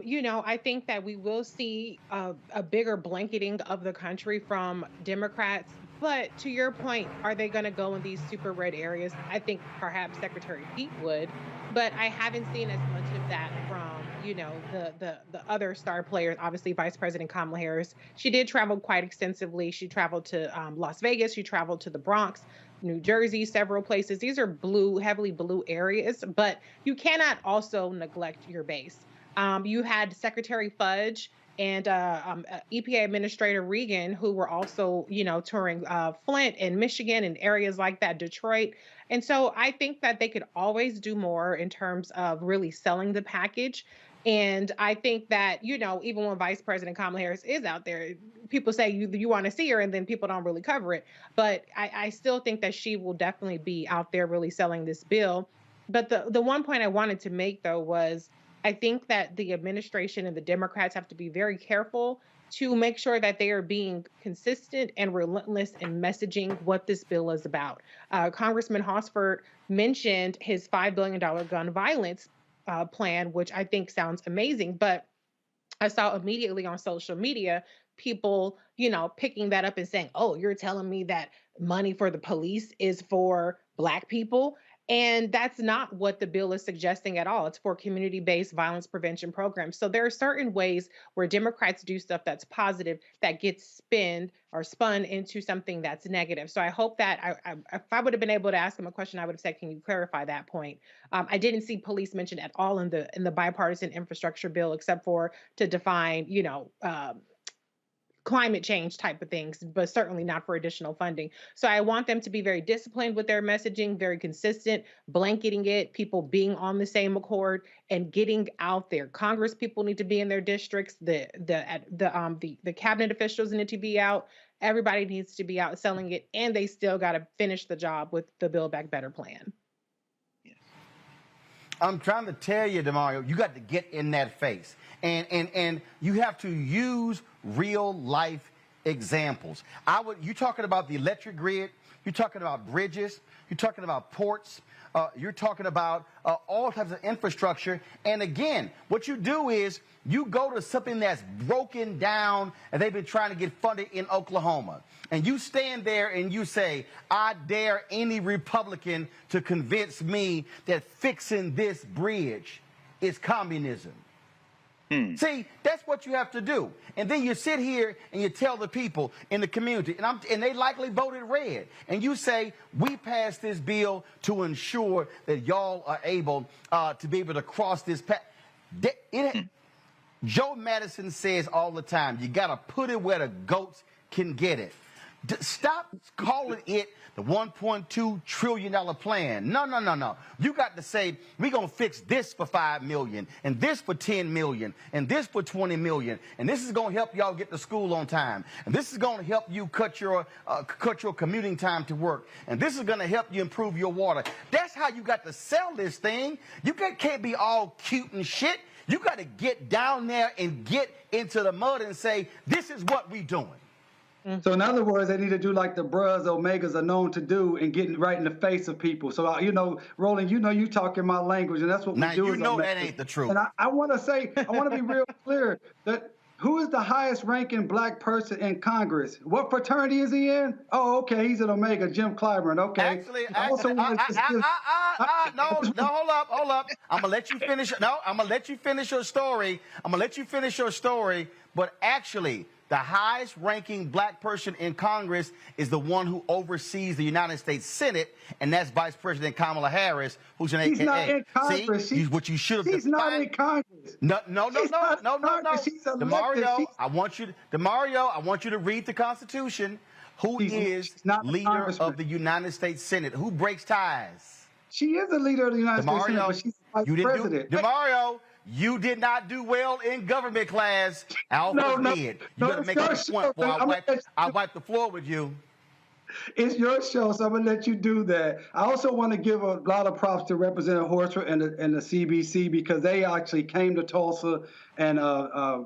you know, I think that we will see a bigger blanketing of the country from Democrats. But to your point, are they going to go in these super red areas? I think perhaps Secretary Pete would, but I haven't seen as much of that from, you know, the other star players. Obviously, Vice President Kamala Harris. She did travel quite extensively. She traveled to Las Vegas. She traveled to the Bronx, New Jersey, several places. These are blue, heavily blue areas, but you cannot also neglect your base. You had Secretary Fudge and EPA Administrator Regan, who were also, you know, touring Flint and Michigan and areas like that, Detroit. And so I think that they could always do more in terms of really selling the package. And I think that, you know, even when Vice President Kamala Harris is out there, people say you want to see her, and then people don't really cover it. But I still think that she will definitely be out there really selling this bill. But the one point I wanted to make, though, was I think that the administration and the Democrats have to be very careful to make sure that they are being consistent and relentless in messaging what this bill is about. Congressman Horsford mentioned his $5 billion gun violence plan, which I think sounds amazing, but I saw immediately on social media people, you know, picking that up and saying, oh, you're telling me that money for the police is for Black people? And that's not what the bill is suggesting at all. It's for community-based violence prevention programs. So there are certain ways where Democrats do stuff that's positive that gets spun into something that's negative. So I hope that if I would have been able to ask him a question, I would have said, can you clarify that point? I didn't see police mentioned at all in the bipartisan infrastructure bill, except for to define, you know, climate change type of things, but certainly not for additional funding. So I want them to be very disciplined with their messaging, very consistent, blanketing it, people being on the same accord and getting out there. Congress people need to be in their districts. The cabinet officials need to be out. Everybody needs to be out selling it, and they still got to finish the job with the Build Back Better plan. I'm trying to tell you, DeMario, you got to get in that face. And you have to use real life examples. You're talking about the electric grid, you're talking about bridges, you're talking about ports, you're talking about all types of infrastructure. And again, what you do is you go to something that's broken down and they've been trying to get funded in Oklahoma. And you stand there and you say, I dare any Republican to convince me that fixing this bridge is communism. See, that's what you have to do. And then you sit here and you tell the people in the community, and they likely voted red, and you say, we passed this bill to ensure that y'all are able to be able to cross this path. Joe Madison says all the time, you got to put it where the goats can get it. Stop calling it the $1.2 trillion plan. No. You got to say, we're going to fix this for $5 million, and this for $10 million, and this for $20 million, and this is going to help y'all get to school on time, and this is going to help you cut your commuting time to work, and this is going to help you improve your water. That's how you got to sell this thing. You can't be all cute and shit. You got to get down there and get into the mud and say, this is what we doing. So in other words, they need to do like the Bros, Omegas are known to do and getting right in the face of people. So, Roland, you talking my language, and that's what we do. Now, you know that ain't the truth. And I want to be real clear that who is the highest ranking black person in Congress? What fraternity is he in? Oh, okay, he's an Omega, Jim Clyburn. Okay. No, hold up. I'm gonna let you finish. No, I'm gonna let you finish your story. But actually, the highest ranking black person in Congress is the one who oversees the United States Senate, and that's Vice President Kamala Harris, who's an AKA. He's not in Congress. See, what you should have. He's not in Congress. No. Demario, I want you to read the Constitution. Who is leader of the United States Senate? Who breaks ties? She is the leader of the United States Senate, but she's the vice president. Demario, you did not do well in government class. Alpha did. You better make a point, boy. I'll wipe the floor with you. It's your show, so I'm going to let you do that. I also want to give a lot of props to Representative Horsford and the CBC, because they actually came to Tulsa, and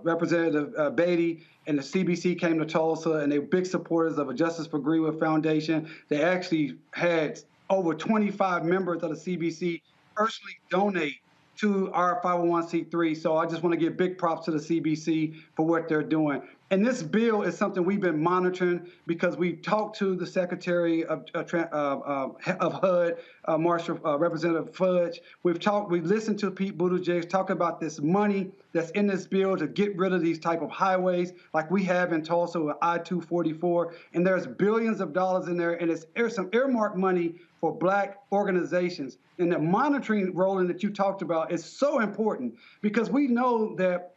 Representative Beatty and the CBC came to Tulsa, and they were big supporters of a Justice for Greenwood Foundation. They actually had over 25 members of the CBC personally donate to our 501c3. So I just want to give big props to the CBC for what they're doing. And this bill is something we've been monitoring because we've talked to the Secretary of HUD, Marshall, Representative Fudge. We've listened to Pete Buttigieg talk about this money that's in this bill to get rid of these type of highways like we have in Tulsa with I-244. And there's billions of dollars in there, and there's some earmarked money for black organizations. And the monitoring, Roland, that you talked about is so important because we know that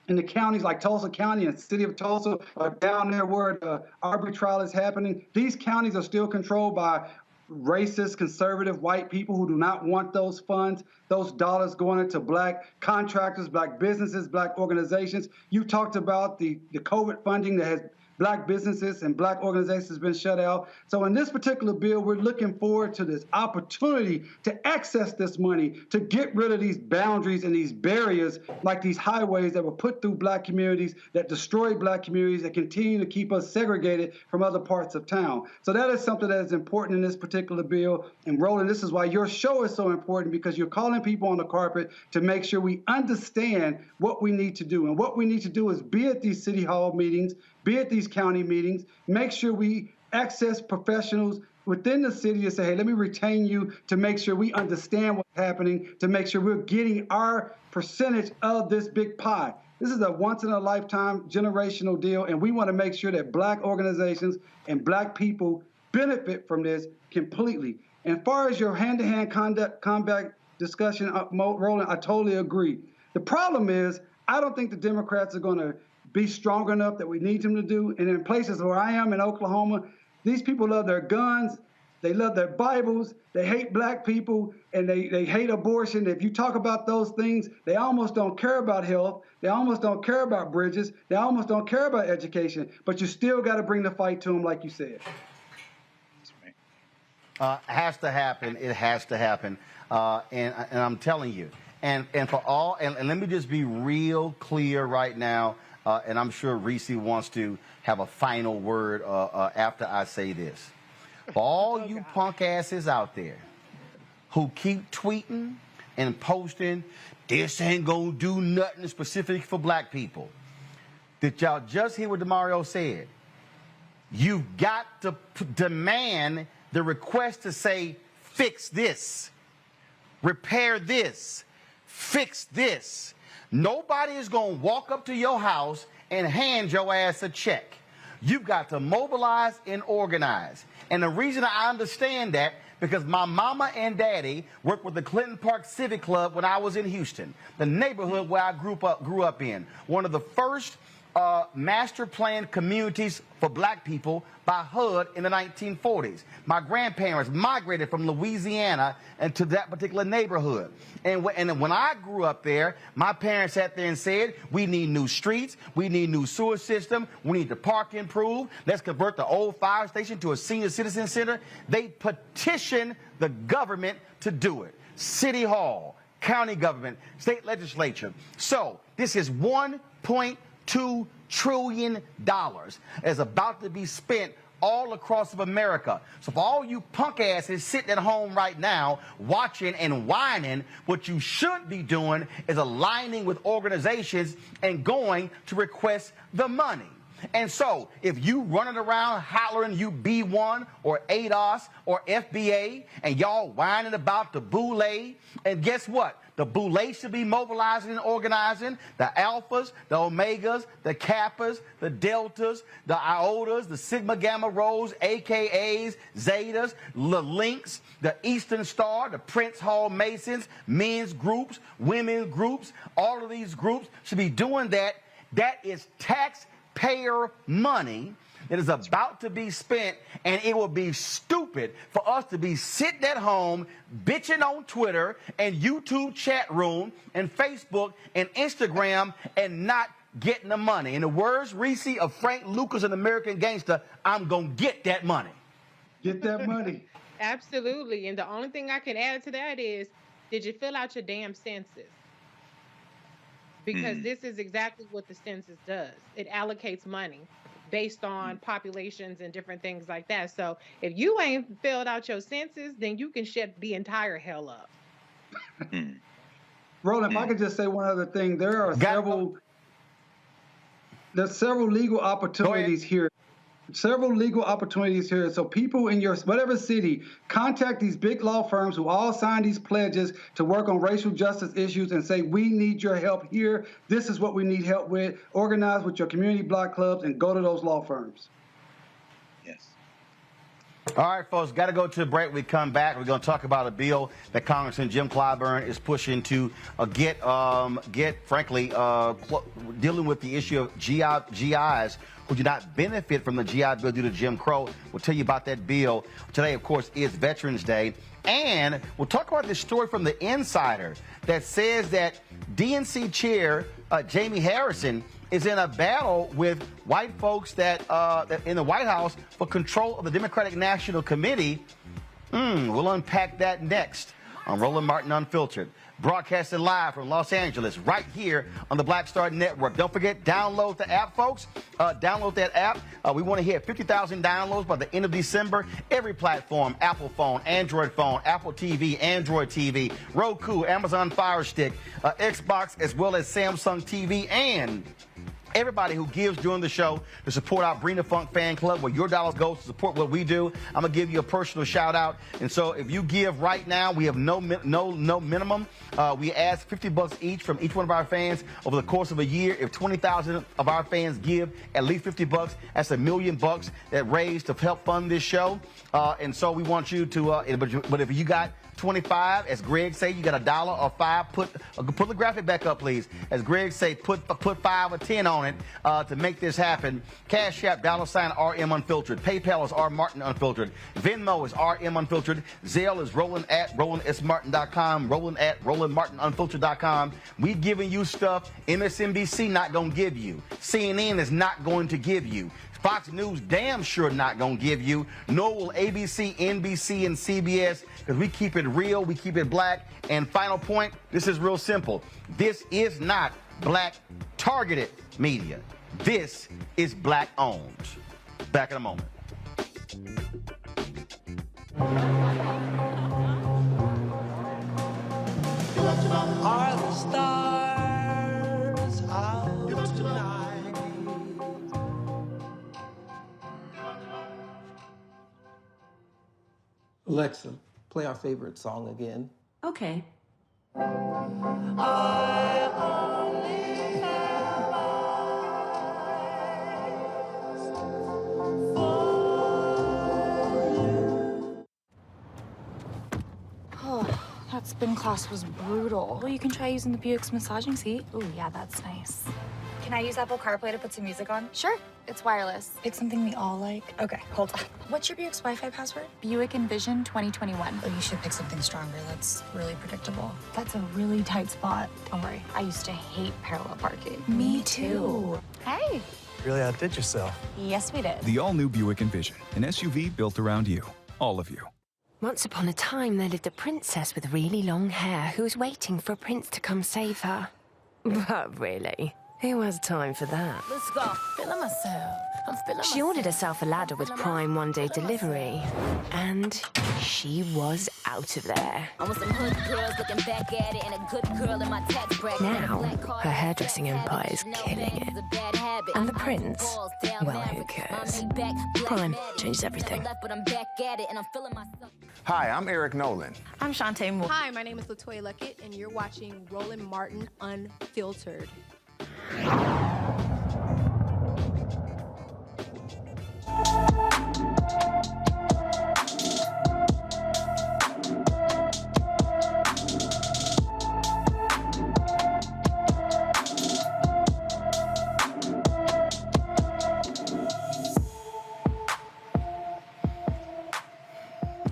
in the counties like Tulsa County and the city of Tulsa, down there where the Arbery trial is happening, these counties are still controlled by racist, conservative white people who do not want those funds, those dollars going into black contractors, black businesses, black organizations. You talked about the COVID funding that has black businesses and black organizations been shut out. So in this particular bill, we're looking forward to this opportunity to access this money, to get rid of these boundaries and these barriers like these highways that were put through black communities, that destroy black communities, that continue to keep us segregated from other parts of town. So that is something that is important in this particular bill. And Roland, this is why your show is so important, because you're calling people on the carpet to make sure we understand what we need to do. And what we need to do is be at these city hall meetings, be at these county meetings, make sure we access professionals within the city to say, hey, let me retain you to make sure we understand what's happening, to make sure we're getting our percentage of this big pie. This is a once-in-a-lifetime generational deal, and we want to make sure that black organizations and black people benefit from this completely. And as far as your hand-to-hand combat discussion, Roland, I totally agree. The problem is, I don't think the Democrats are going to be strong enough that we need them to do. And in places where I am in Oklahoma, these people love their guns, they love their Bibles, they hate black people, and they hate abortion. If you talk about those things, they almost don't care about health, they almost don't care about bridges, they almost don't care about education, but you still got to bring the fight to them like you said. Has to happen, it has to happen. And I'm telling you, and for all, and let me just be real clear right now, and I'm sure Reese wants to have a final word after I say this. For all you punk asses out there who keep tweeting and posting, this ain't gonna do nothing specific for black people. Did y'all just hear what Demario said? You've got to demand the request to say, fix this, repair this, fix this. Nobody is going to walk up to your house and hand your ass a check. You've got to mobilize and organize. And the reason I understand that, because my mama and daddy worked with the Clinton Park Civic Club when I was in Houston, the neighborhood where I grew up in. One of the first master planned communities for black people by HUD in the 1940s. My grandparents migrated from Louisiana into that particular neighborhood. And when I grew up there, my parents sat there and said, we need new streets, we need new sewer system, we need the park improved, let's convert the old fire station to a senior citizen center. They petitioned the government to do it. City Hall, county government, state legislature. So this is $1.2 trillion is about to be spent all across of America. So for all you punk asses sitting at home right now watching and whining, what you should be doing is aligning with organizations and going to request the money. And so, if you running around hollering you B1 or ADOS or FBA and y'all whining about the boule, and guess what? The boule should be mobilizing and organizing the alphas, the omegas, the kappas, the deltas, the iotas, the sigma gamma rhos, AKAs, zetas, the links, the Eastern Star, the Prince Hall Masons, men's groups, women's groups. All of these groups should be doing that. That is taxpayer money that is about to be spent, and it will be stupid for us to be sitting at home bitching on Twitter and YouTube chat room and Facebook and Instagram and not getting the money. In the words, Reese, of Frank Lucas, an American Gangster, I'm going to get that money. Get that money. Absolutely. And the only thing I can add to that is, did you fill out your damn census? Because this is exactly what the census does. It allocates money based on populations and different things like that. So if you ain't filled out your census, then you can shut the entire hell up. Roland, if I could just say one other thing, there's several legal opportunities here. Several legal opportunities here. So people in your whatever city, contact these big law firms who all sign these pledges to work on racial justice issues and say, we need your help here. This is what we need help with. Organize with your community block clubs and go to those law firms. Yes. All right, folks, got to go to a break. We come back. We're going to talk about a bill that Congressman Jim Clyburn is pushing to get frankly, dealing with the issue of GIs who do not benefit from the GI Bill due to Jim Crow. We'll tell you about that bill. Today, of course, is Veterans Day. And we'll talk about this story from The Insider that says that DNC chair Jamie Harrison is in a battle with white folks that in the White House for control of the Democratic National Committee. We'll unpack that next on Roland Martin Unfiltered. Broadcasting live from Los Angeles, right here on the Black Star Network. Don't forget, download the app, folks. Download that app. We want to hit 50,000 downloads by the end of December. Every platform, Apple phone, Android phone, Apple TV, Android TV, Roku, Amazon Fire Stick, Xbox, as well as Samsung TV, and everybody who gives during the show to support our Bring the Funk fan club, where your dollars go to support what we do. I'm going to give you a personal shout out. And so if you give right now, we have no minimum. We ask $50 each from each one of our fans over the course of a year. If 20,000 of our fans give at least $50, that's $1 million that raised to help fund this show. And so we want you to, but if you got 25, as Greg say, you got $1 or $5. Put the graphic back up, please. As Greg say, put 5 or 10 on it to make this happen. Cash App, $RM Unfiltered. PayPal is R Martin Unfiltered. Venmo is RM Unfiltered. Zelle is Roland at RolandSMartin.com. Roland at RolandMartinUnfiltered.com. We giving you stuff MSNBC not gonna give you. CNN is not going to give you. Fox News damn sure not gonna give you. Nor will ABC, NBC, and CBS, because we keep it real, we keep it black. And final point, this is real simple. This is not black targeted media. This is black owned. Back in a moment. Are the stars out tonight? Alexa, play our favorite song again. Okay. Oh, that spin class was brutal. Well, you can try using the Buick's massaging seat. Oh, yeah, that's nice. Can I use Apple CarPlay to put some music on? Sure. It's wireless. It's something we all like. Okay, hold on. What's your Buick's Wi-Fi password? Buick Envision 2021. Oh, you should pick something stronger. That's really predictable. That's a really tight spot. Don't worry. I used to hate parallel parking. Me too. Hey. Really outdid yourself. Yes, we did. The all-new Buick Envision, an SUV built around you, all of you. Once upon a time, there lived a princess with really long hair who was waiting for a prince to come save her. But really, who has time for that? Let's go. Feeling myself. I'm feeling She ordered herself a ladder with Prime one-day delivery, and she was out of there. I want some hood girls looking back at it and a good girl in my tax bracket. Now, her hairdressing empire is killing it. And the prince? Well, who cares? Prime changes everything. Hi, I'm Eric Nolan. I'm Shantae Moore. Hi, my name is LaToya Luckett, and you're watching Roland Martin Unfiltered.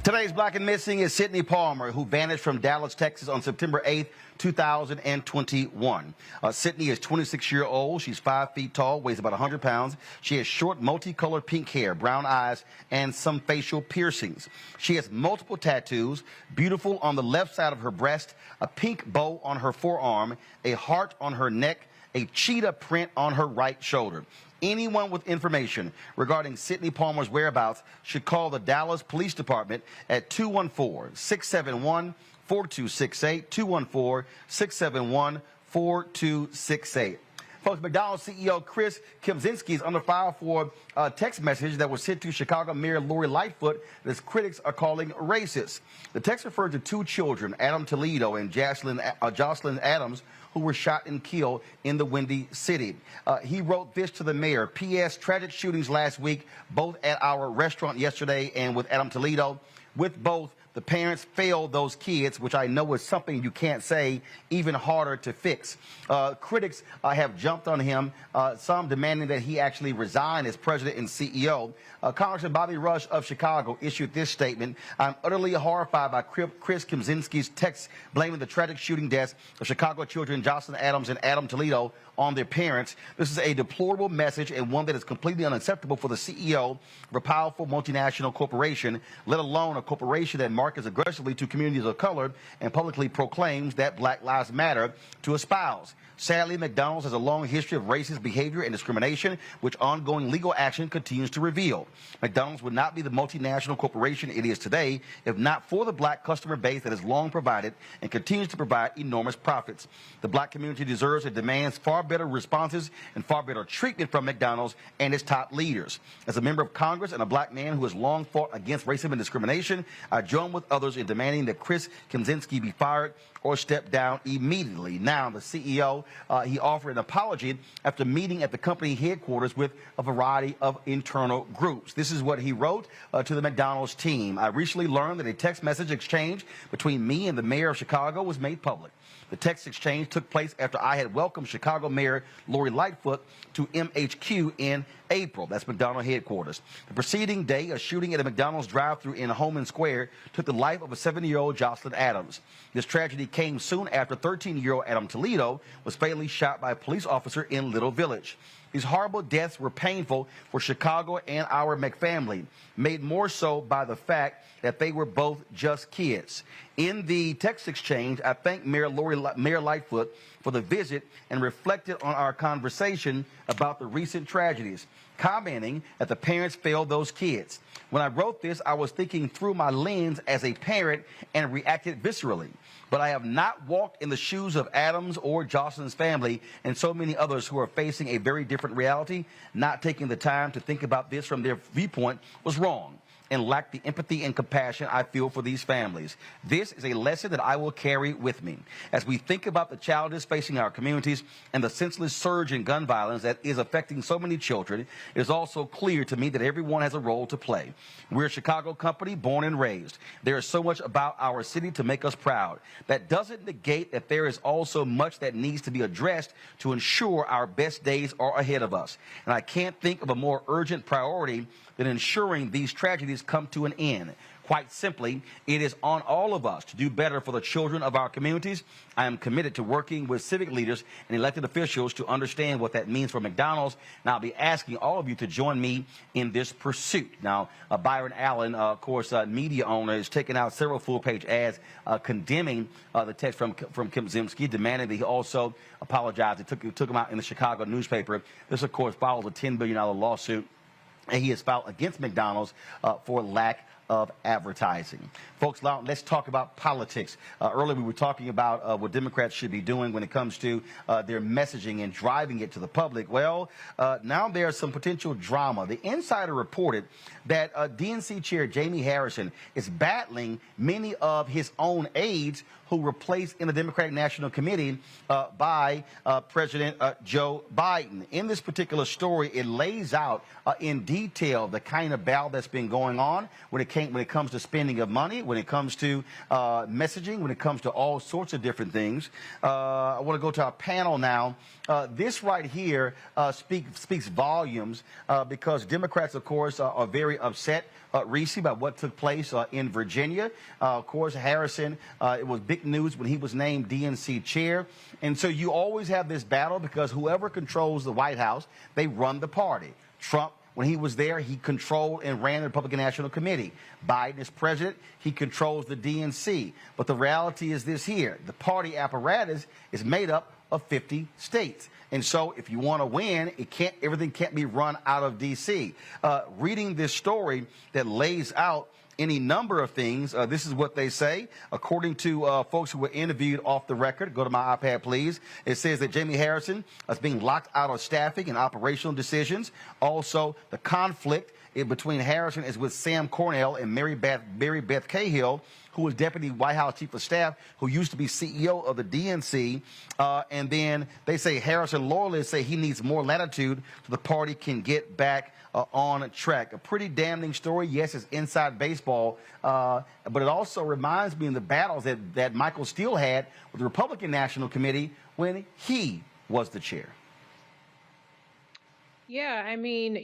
Today's Black and Missing is Sydney Palmer, who vanished from Dallas, Texas on September 8th, 2021. Sydney is 26-year-old. She's 5 feet tall, weighs about 100 pounds. She has short, multicolored pink hair, brown eyes, and some facial piercings. She has multiple tattoos, beautiful on the left side of her breast, a pink bow on her forearm, a heart on her neck, a cheetah print on her right shoulder. Anyone with information regarding Sydney Palmer's whereabouts should call the Dallas Police Department at 214-671-4268, 214-671-4268. Folks, McDonald's CEO Chris Kempczynski is under fire for a text message that was sent to Chicago Mayor Lori Lightfoot that his critics are calling racist. The text referred to 2 children, Adam Toledo and Jocelyn Adams, who were shot and killed in the Windy City. He wrote this to the mayor: P.S. Tragic shootings last week, both at our restaurant yesterday and with Adam Toledo. With both, the parents failed those kids, which I know is something you can't say, even harder to fix. Critics have jumped on him, some demanding that he actually resign as president and CEO. Congressman Bobby Rush of Chicago issued this statement: I'm utterly horrified by Chris Kempczynski's text blaming the tragic shooting deaths of Chicago children Jocelyn Adams and Adam Toledo on their parents. This is a deplorable message and one that is completely unacceptable for the CEO of a powerful multinational corporation, let alone a corporation that markets aggressively to communities of color and publicly proclaims that Black Lives Matter to espouse. Sadly, McDonald's has a long history of racist behavior and discrimination, which ongoing legal action continues to reveal. McDonald's would not be the multinational corporation it is today if not for the Black customer base that has long provided and continues to provide enormous profits. The Black community deserves and demands far better responses and far better treatment from McDonald's and its top leaders. As a member of Congress and a Black man who has long fought against racism and discrimination, I join with others in demanding that Chris Kempczynski be fired or step down immediately. Now, the CEO, he offered an apology after meeting at the company headquarters with a variety of internal groups. This is what he wrote to the McDonald's team. I recently learned that a text message exchange between me and the mayor of Chicago was made public. The text exchange took place after I had welcomed Chicago Mayor Lori Lightfoot to MHQ in April. That's McDonald's headquarters. The preceding day, a shooting at a McDonald's drive-thru in Holman Square took the life of a 70-year-old Jocelyn Adams. This tragedy came soon after 13-year-old Adam Toledo was fatally shot by a police officer in Little Village. These horrible deaths were painful for Chicago and our McFamily, made more so by the fact that they were both just kids. In the text exchange, I thanked Mayor Lightfoot for the visit and reflected on our conversation about the recent tragedies, commenting that the parents failed those kids. When I wrote this, I was thinking through my lens as a parent and reacted viscerally. But I have not walked in the shoes of Adams or Jocelyn's family and so many others who are facing a very different reality. Not taking the time to think about this from their viewpoint was wrong. and lack the empathy and compassion I feel for these families. This is a lesson that I will carry with me. As we think about the challenges facing our communities and the senseless surge in gun violence that is affecting so many children, it is also clear to me that everyone has a role to play. We're a Chicago company, born and raised. There is so much about our city to make us proud. That doesn't negate that there is also much that needs to be addressed to ensure our best days are ahead of us. And I can't think of a more urgent priority than ensuring these tragedies come to an end. Quite simply, it is on all of us to do better for the children of our communities. I am committed to working with civic leaders and elected officials to understand what that means for McDonald's, and I'll be asking all of you to join me in this pursuit. Now, Byron Allen, of course, media owner, has taken out several full-page ads condemning the text from Kim Zemsky, demanding that he also apologize. He took him out in the Chicago newspaper. This, of course, follows a $10 billion lawsuit and he has filed against McDonald's for lack of advertising. Folks, let's talk about politics. Earlier we were talking about what Democrats should be doing when it comes to their messaging and driving it to the public. Well, now there's some potential drama. The Insider reported that DNC Chair Jamie Harrison is battling many of his own aides who were placed in the Democratic National Committee by President Joe Biden. In this particular story, it lays out in detail the kind of battle that's been going on when it comes to spending of money, when it comes to messaging, when it comes to all sorts of different things. I want to go to our panel now. This right here speaks volumes because Democrats, of course, are very upset, Reese, about what took place in Virginia. Of course, Harrison, it was big news when he was named DNC chair. And so you always have this battle because whoever controls the White House, they run the party. Trump, when he was there, he controlled and ran the Republican National Committee. Biden is president. He controls the DNC. But the reality is this here. The party apparatus is made up of 50 states. And so if you want to win, everything can't be run out of D.C. Reading this story that lays out any number of things, this is what they say. According to folks who were interviewed off the record, go to my iPad, please. It says that Jamie Harrison is being locked out of staffing and operational decisions. Also, the conflict between Harrison is with Sam Cornell and Mary Beth Cahill, who was Deputy White House Chief of Staff, who used to be CEO of the DNC. And then they say Harrison loyalists say he needs more latitude so the party can get back on track. A pretty damning story. Yes, it's inside baseball, but it also reminds me of the battles that Michael Steele had with the Republican National Committee when he was the chair. Yeah, I mean,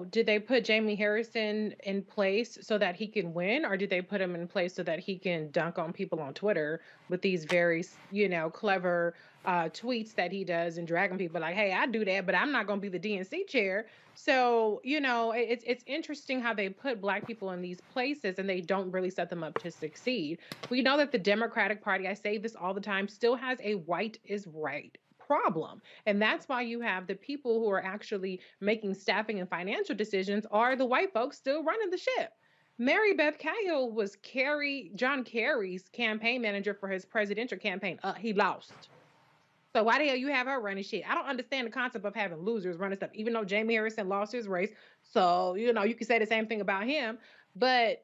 did they put Jamie Harrison in place so that he can win, or did they put him in place so that he can dunk on people on Twitter with these very, clever tweets that he does and dragging people like, hey, I do that, but I'm not going to be the DNC chair. So, it's interesting how they put Black people in these places and they don't really set them up to succeed. We know that the Democratic Party, I say this all the time, still has a white is right problem. And that's why you have the people who are actually making staffing and financial decisions are the white folks still running the ship. Mary Beth Cahill was John Kerry's campaign manager for his presidential campaign. He lost. So why the hell you have her running shit? I don't understand the concept of having losers running stuff, even though Jamie Harrison lost his race. So, you can say the same thing about him. But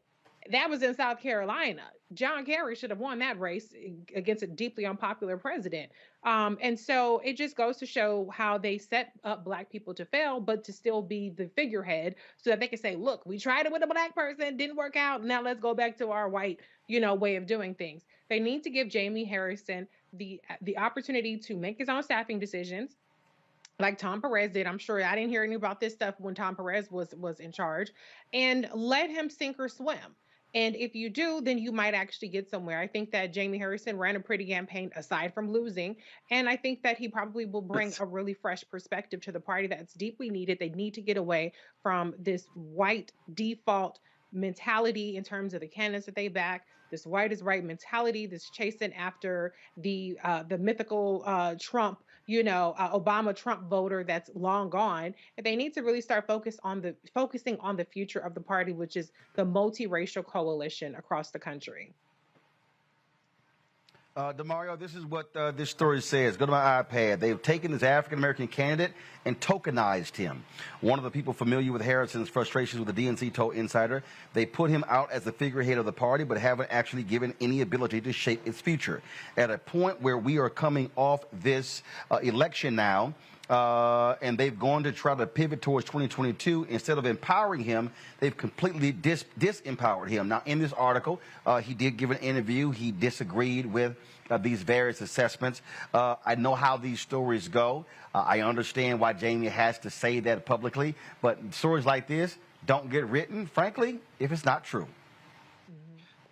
that was in South Carolina. John Kerry should have won that race against a deeply unpopular president. And so it just goes to show how they set up Black people to fail, but to still be the figurehead so that they can say, look, we tried it with a Black person, didn't work out. Now let's go back to our white, way of doing things. They need to give Jamie Harrison the opportunity to make his own staffing decisions, like Tom Perez did. I'm sure I didn't hear any about this stuff when Tom Perez was in charge, and let him sink or swim. And if you do, then you might actually get somewhere. I think that Jamie Harrison ran a pretty campaign aside from losing. And I think that he probably will bring a really fresh perspective to the party that's deeply needed. They need to get away from this white default mentality in terms of the candidates that they back, this white is right mentality, this chasing after the mythical Trump, Obama Trump voter that's long gone. And they need to really start focusing on the future of the party, which is the multiracial coalition across the country. DeMario, this is what this story says. Go to my iPad. They've taken this African-American candidate and tokenized him. One of the people familiar with Harrison's frustrations with the DNC told Insider they put him out as the figurehead of the party, but haven't actually given any ability to shape its future. At a point where we are coming off this election now, and they've gone to try to pivot towards 2022. Instead of empowering him, they've completely disempowered him. Now, in this article, he did give an interview. He disagreed with these various assessments. I know how these stories go. I understand why Jamie has to say that publicly, but stories like this don't get written, frankly, if it's not true.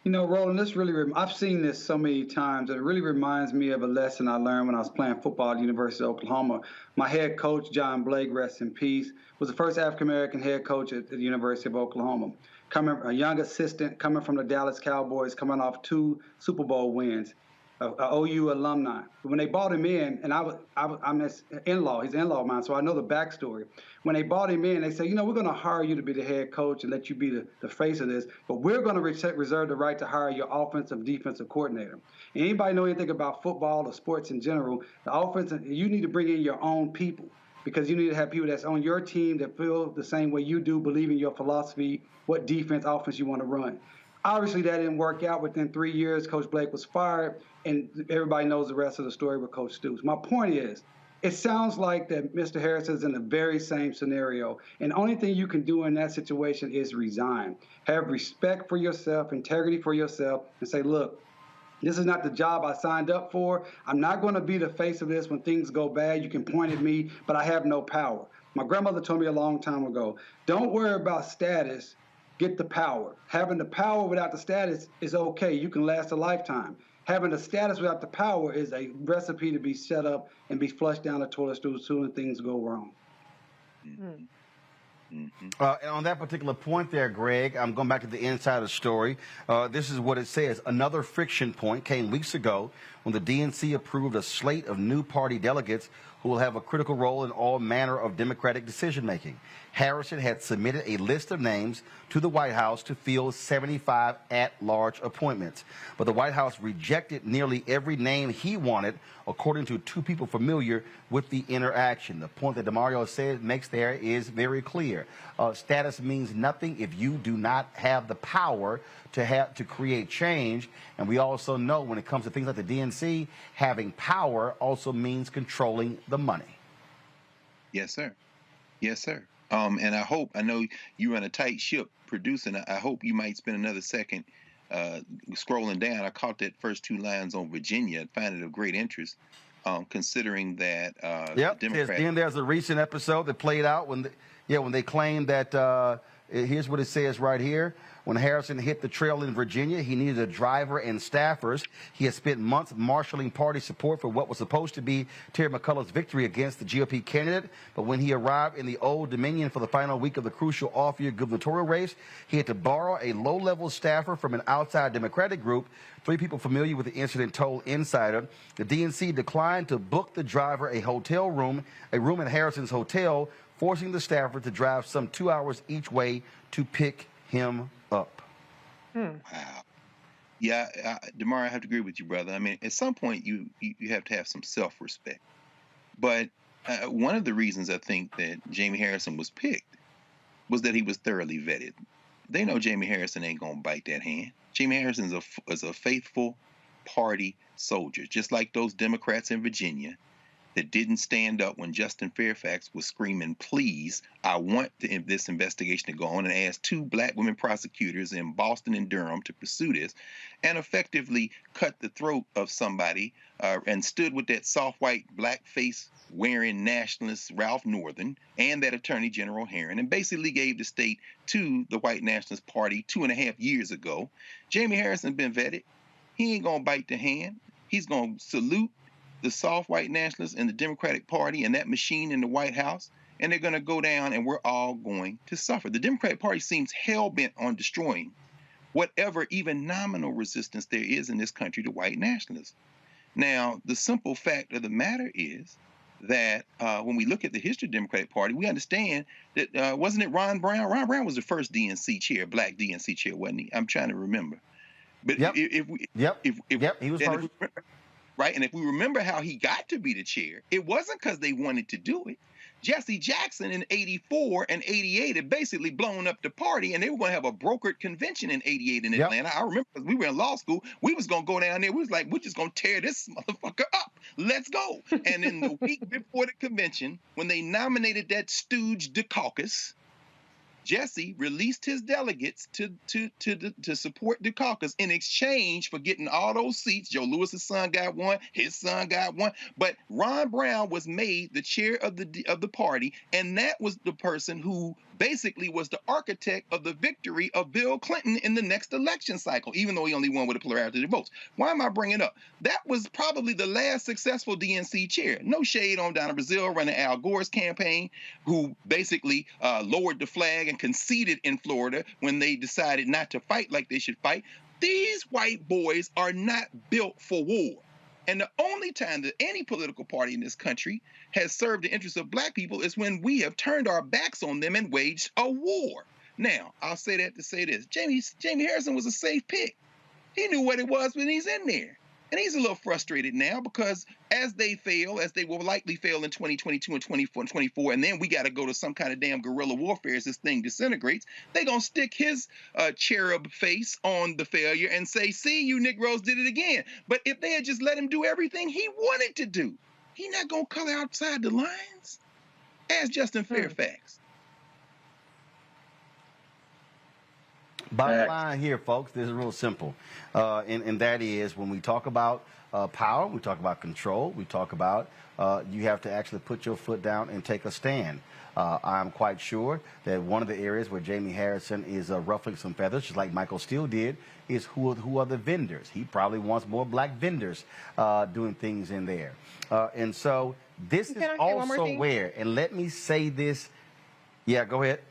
You know, Roland, this really, I've seen this so many times, and it really reminds me of a lesson I learned when I was playing football at the University of Oklahoma. My head coach, John Blake, rest in peace, was the first African-American head coach at the University of Oklahoma. A young assistant coming from the Dallas Cowboys, coming off 2 Super Bowl wins, a OU alumni. When they brought him in, and I'm his in-law, he's an in-law of mine, so I know the backstory. When they brought him in, they said, you know, we're going to hire you to be the head coach and let you be the face of this, but we're going to reserve the right to hire your offensive, defensive coordinator. Anybody know anything about football or sports in general, the offense, you need to bring in your own people, because you need to have people that's on your team that feel the same way you do, believe in your philosophy, what defense, offense you want to run. Obviously, that didn't work out. Within 3 years, Coach Blake was fired, and everybody knows the rest of the story with Coach Stoops. My point is, it sounds like that Mr. Harris is in the very same scenario, and the only thing you can do in that situation is resign. Have respect for yourself, integrity for yourself, and say, look, this is not the job I signed up for. I'm not going to be the face of this when things go bad. You can point at me, but I have no power. My grandmother told me a long time ago, don't worry about status. Get the power. Having the power without the status is okay. You can last a lifetime. Having the status without the power is a recipe to be set up and be flushed down the toilet stool as soon as things go wrong. And on that particular point there, Greg, I'm going back to the insider story. This is what it says. Another friction point came weeks ago when the DNC approved a slate of new party delegates who will have a critical role in all manner of Democratic decision-making. Harrison had submitted a list of names to the White House to fill 75 at-large appointments. But the White House rejected nearly every name he wanted, according to 2 people familiar with the interaction. The point that DeMario makes there is very clear. Status means nothing if you do not have the power to create change. And we also know when it comes to things like the DNC, having power also means controlling the money. Yes, sir. Yes, sir. And I know you run a tight ship producing. I hope you might spend another second scrolling down. I caught that first 2 lines on Virginia and find it of great interest, considering that Then there's a recent episode that played out when they claimed that, here's what it says right here. When Harrison hit the trail in Virginia, he needed a driver and staffers. He had spent months marshaling party support for what was supposed to be Terry McCullough's victory against the GOP candidate. But when he arrived in the Old Dominion for the final week of the crucial off-year gubernatorial race, he had to borrow a low-level staffer from an outside Democratic group. 3 people familiar with the incident told Insider the DNC declined to book the driver a room at Harrison's hotel, forcing the staffer to drive some 2 hours each way to pick him up. Wow. Yeah, DeMar, I have to agree with you, brother. I mean, at some point, you have to have some self-respect. But one of the reasons I think that Jamie Harrison was picked was that he was thoroughly vetted. They know Jamie Harrison ain't going to bite that hand. Jamie Harrison is a faithful party soldier, just like those Democrats in Virginia that didn't stand up when Justin Fairfax was screaming, please, I want this investigation to go on, and asked 2 black women prosecutors in Boston and Durham to pursue this, and effectively cut the throat of somebody and stood with that soft white blackface wearing nationalist Ralph Northern and that Attorney General Herron, and basically gave the state to the white nationalist party 2.5 years ago. Jamie Harrison been vetted. He ain't gonna bite the hand. He's gonna salute the soft white nationalists and the Democratic Party and that machine in the White House, and they're going to go down and we're all going to suffer. The Democratic Party seems hell-bent on destroying whatever even nominal resistance there is in this country to white nationalism. Now, the simple fact of the matter is that when we look at the history of the Democratic Party, we understand that, wasn't it Ron Brown? Ron Brown was the first DNC chair, black DNC chair, wasn't he? I'm trying to remember. But he was first. right? And if we remember how he got to be the chair, it wasn't because they wanted to do it. Jesse Jackson in 84 and 88 had basically blown up the party, and they were going to have a brokered convention in 88 in Atlanta. I remember because we were in law school, we was going to go down there. We was like, we're just going to tear this motherfucker up. Let's go. And in the week before the convention, when they nominated that stooge, the Caucus, Jesse released his delegates to support the caucus in exchange for getting all those seats. Joe Lewis's son got one, his son got one, but Ron Brown was made the chair of the party, and that was the person who basically was the architect of the victory of Bill Clinton in the next election cycle, even though he only won with a plurality of the votes. Why am I bringing it up? That was probably the last successful DNC chair. No shade on Donna Brazile running Al Gore's campaign, who basically lowered the flag and conceded in Florida when they decided not to fight like they should fight. These white boys are not built for war. And the only time that any political party in this country has served the interests of black people is when we have turned our backs on them and waged a war. Now, I'll say that to say this. Jamie Harrison was a safe pick. He knew what it was when he's in there. And he's a little frustrated now because as they fail, as they will likely fail in 2022 and 2024, and then we got to go to some kind of damn guerrilla warfare as this thing disintegrates, they're going to stick his cherub face on the failure and say, see, you Negroes did it again. But if they had just let him do everything he wanted to do, he's not going to color outside the lines. Ask Justin Fairfax. Bottom line here, folks, this is real simple. And that is when we talk about power, we talk about control, we talk about you have to actually put your foot down and take a stand. I'm quite sure that one of the areas where Jamie Harrison is ruffling some feathers, just like Michael Steele did, is who are the vendors. He probably wants more black vendors doing things in there. And so this is also where, and let me say this. Yeah, go ahead.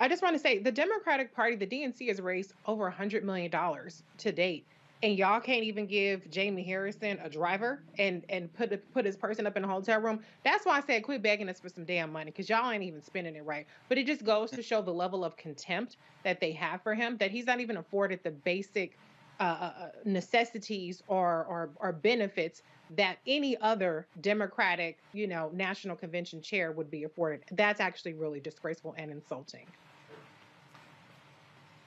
I just want to say the Democratic Party, the DNC, has raised over $100 million to date. And y'all can't even give Jamie Harrison a driver and put his person up in a hotel room. That's why I said quit begging us for some damn money, because y'all ain't even spending it right. But it just goes to show the level of contempt that they have for him, that he's not even afforded the basic necessities or benefits that any other Democratic, national convention chair would be afforded. That's actually really disgraceful and insulting.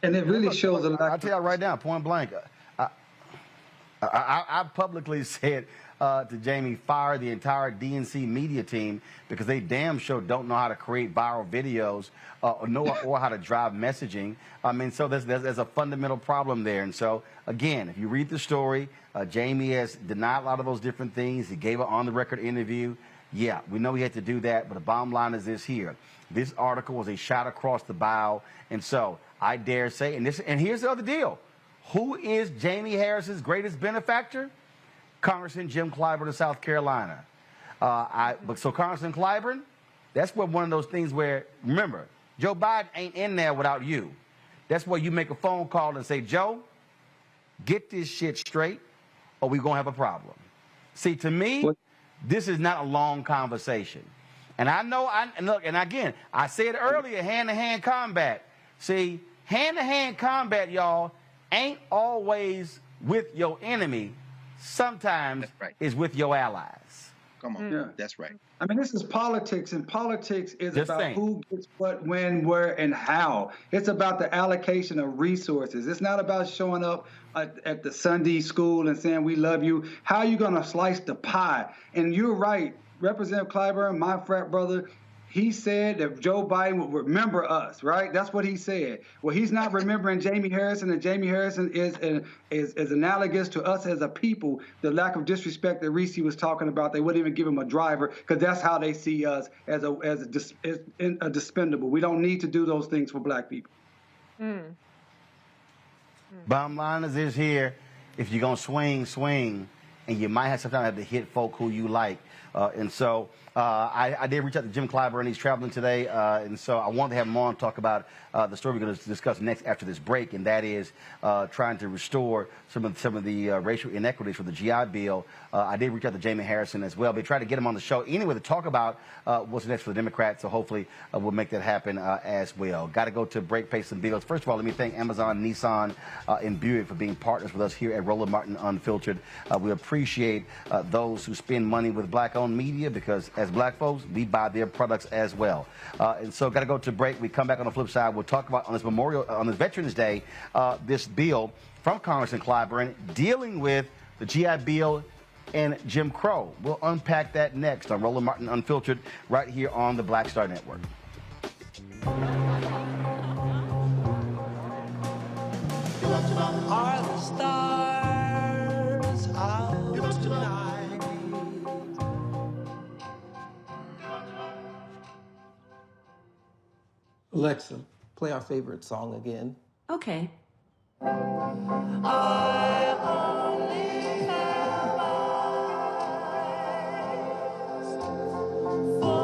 And it really shows a lot. I'll tell you right now, point blank. I publicly said to Jamie, fire the entire DNC media team because they damn sure don't know how to create viral videos or how to drive messaging. I mean, so there's a fundamental problem there. And so, again, if you read the story, Jamie has denied a lot of those different things. He gave an on-the-record interview. Yeah, we know he had to do that, but the bottom line is this here. This article was a shot across the bow. And so I dare say, and here's the other deal. Who is Jamie Harrison's greatest benefactor? Congressman Jim Clyburn of South Carolina. So Congressman Clyburn, that's one of those things where, remember, Joe Biden ain't in there without you. That's where you make a phone call and say, Joe, get this shit straight or we're going to have a problem. See, to me, this is not a long conversation. And I know, and again, I said earlier, hand-to-hand combat. See, hand-to-hand combat, y'all, ain't always with your enemy. Sometimes it's with your allies. Come on, that's right. I mean, this is politics, and politics is about who gets what, when, where, and how. It's about the allocation of resources. It's not about showing up at the Sunday school and saying, we love you. How are you going to slice the pie? And you're right. Representative Clyburn, my frat brother, he said that Joe Biden would remember us, right? That's what he said. Well, he's not remembering Jamie Harrison, and Jamie Harrison is analogous to us as a people. The lack of disrespect that Reese was talking about, they wouldn't even give him a driver because that's how they see us as a dispendable. We don't need to do those things for black people. Bottom line is this here: if you're gonna swing, and you might sometimes have to hit folk who you like. And so I did reach out to Jim Clyburn. He's traveling today. And so I wanted to have him on to talk about the story we're going to discuss next after this break, and that is trying to restore some of the racial inequities for the GI Bill. I did reach out to Jamie Harrison as well. They tried to get him on the show anyway to talk about what's next for the Democrats, so hopefully we'll make that happen as well. Got to go to break, pay some bills. First of all, let me thank Amazon, Nissan, and Buick for being partners with us here at Roland Martin Unfiltered. We appreciate appreciate those who spend money with black-owned media, because as black folks, we buy their products as well. And so, got to go to break. We come back on the flip side. We'll talk about on this Veterans Day, this bill from Congressman Clyburn dealing with the GI Bill and Jim Crow. We'll unpack that next on Roland Martin Unfiltered, right here on the Black Star Network. Are the stars out tonight? Alexa, play our favorite song again. Okay. I only have eyes for you.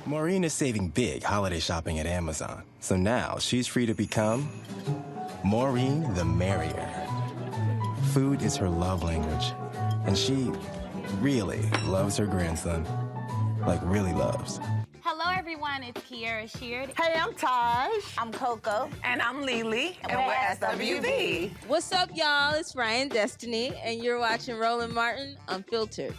Maureen is saving big holiday shopping at Amazon, so now she's free to become Maureen the Merrier. Food is her love language, and she really loves her grandson. Like, really loves. Hello, everyone. It's Kiara Sheard. Hey, I'm Taj. I'm Coco. And I'm Lily. And we're SWV. What's up, y'all? It's Ryan Destiny, and you're watching Roland Martin Unfiltered.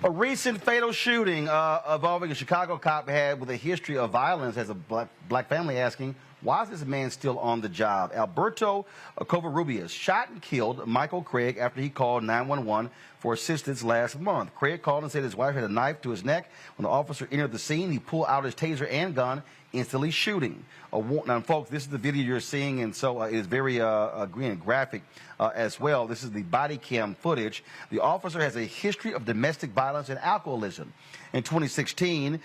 A recent fatal shooting involving a Chicago cop had with a history of violence has a black family asking, why is this man still on the job? Alberto Covarrubias shot and killed Michael Craig after he called 911 for assistance last month. Craig called and said his wife had a knife to his neck. When the officer entered the scene, he pulled out his taser and gun, instantly shooting. Now, folks, this is the video you're seeing, and so it is very graphic as well. This is the body cam footage. The officer has a history of domestic violence and alcoholism. In 2016,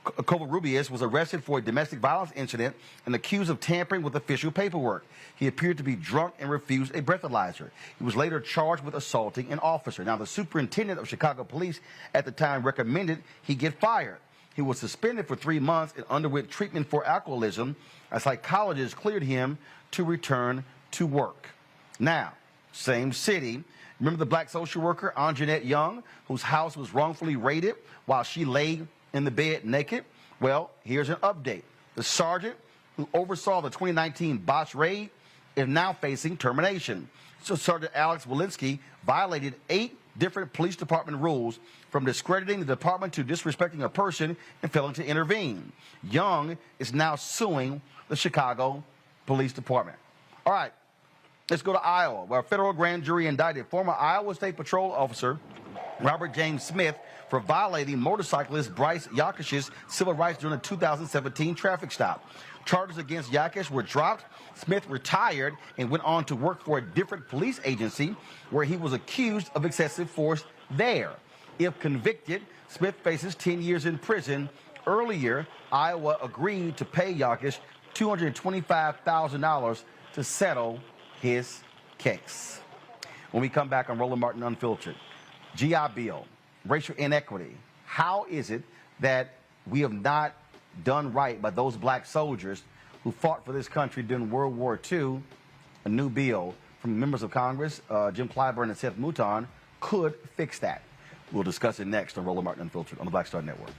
Covarrubias was arrested for a domestic violence incident and accused of tampering with official paperwork. He appeared to be drunk and refused a breathalyzer. He was later charged with assaulting an officer. Now, the superintendent of Chicago police at the time recommended he get fired. He was suspended for 3 months and underwent treatment for alcoholism. A psychologist cleared him to return to work. Now, same city. Remember the black social worker, Anjanette Young, whose house was wrongfully raided while she lay in the bed naked? Well, here's an update. The sergeant who oversaw the 2019 botched raid is now facing termination. So Sergeant Alex Walensky violated 8 different police department rules, from discrediting the department to disrespecting a person and failing to intervene. Young is now suing the Chicago Police Department. All right, let's go to Iowa, where a federal grand jury indicted former Iowa State Patrol officer Robert James Smith for violating motorcyclist Bryce Yakish's civil rights during a 2017 traffic stop. Charges against Yakish were dropped. Smith retired and went on to work for a different police agency where he was accused of excessive force there. If convicted, Smith faces 10 years in prison. Earlier, Iowa agreed to pay Yakish $225,000 to settle his case. When we come back on Roland Martin Unfiltered, GI Bill, racial inequity. How is it that we have not done right by those black soldiers who fought for this country during World War II? A new bill from members of Congress, Jim Clyburn and Seth Mouton, could fix that. We'll discuss it next on Roland Martin Unfiltered on the Black Star Network.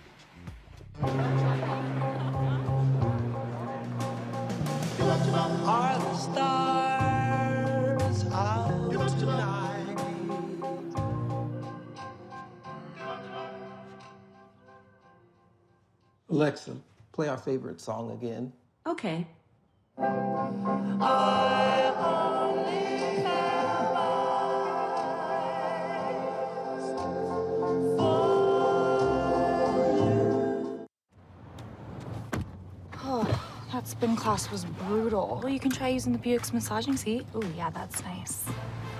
Are the stars Alexa, play our favorite song again. Okay. Oh, that spin class was brutal. Well, you can try using the Buick's massaging seat. Ooh, yeah, that's nice.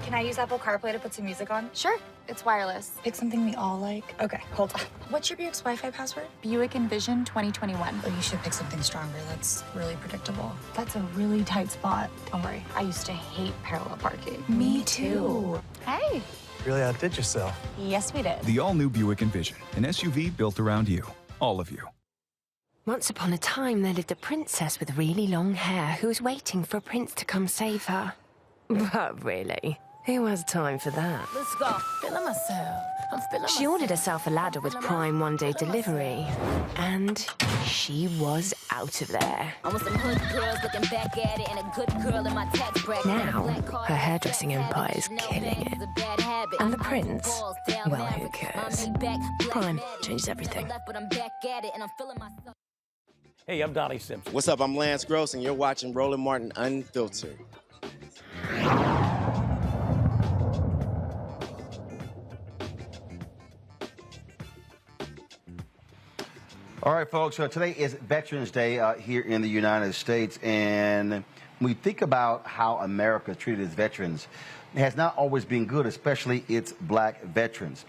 Can I use Apple CarPlay to put some music on? Sure. It's wireless. It's something we all like. Okay, hold on. What's your Buick's Wi-Fi password? Buick Envision 2021. Oh, you should pick something stronger. That's really predictable. That's a really tight spot. Don't worry. I used to hate parallel parking. Me too. Hey. Really outdid yourself. Yes, we did. The all-new Buick Envision, an SUV built around you, all of you. Once upon a time, there lived a princess with really long hair who was waiting for a prince to come save her. But really, who has time for that? Let's go. Feeling myself. I'm feeling She ordered herself a ladder with Prime one-day delivery, and she was out of there. I want some hood girls looking back at it and a good girl in my tax bracket. Now, her hairdressing empire is killing it. And the prince, well, who cares? Prime changes everything. Hey, I'm Donnie Simpson. What's up? I'm Lance Gross, and you're watching Roland Martin Unfiltered. All right, folks. So today is Veterans Day here in the United States, and when we think about how America treated its veterans, it has not always been good, especially its black veterans.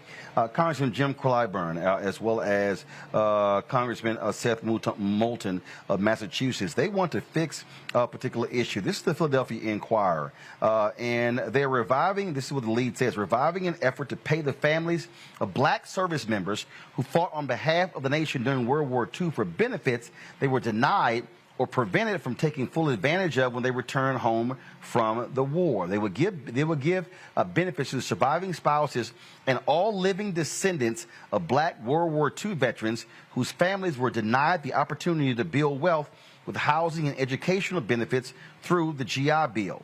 Congressman Jim Clyburn, as well as Congressman Seth Moulton of Massachusetts, they want to fix a particular issue. This is the Philadelphia Inquirer, and they're reviving, this is what the lead says, reviving an effort to pay the families of black service members who fought on behalf of the nation during World War II for benefits they were denied or prevented from taking full advantage of when they return home from the war. They would give benefits to the surviving spouses and all living descendants of black World War II veterans whose families were denied the opportunity to build wealth with housing and educational benefits through the GI Bill.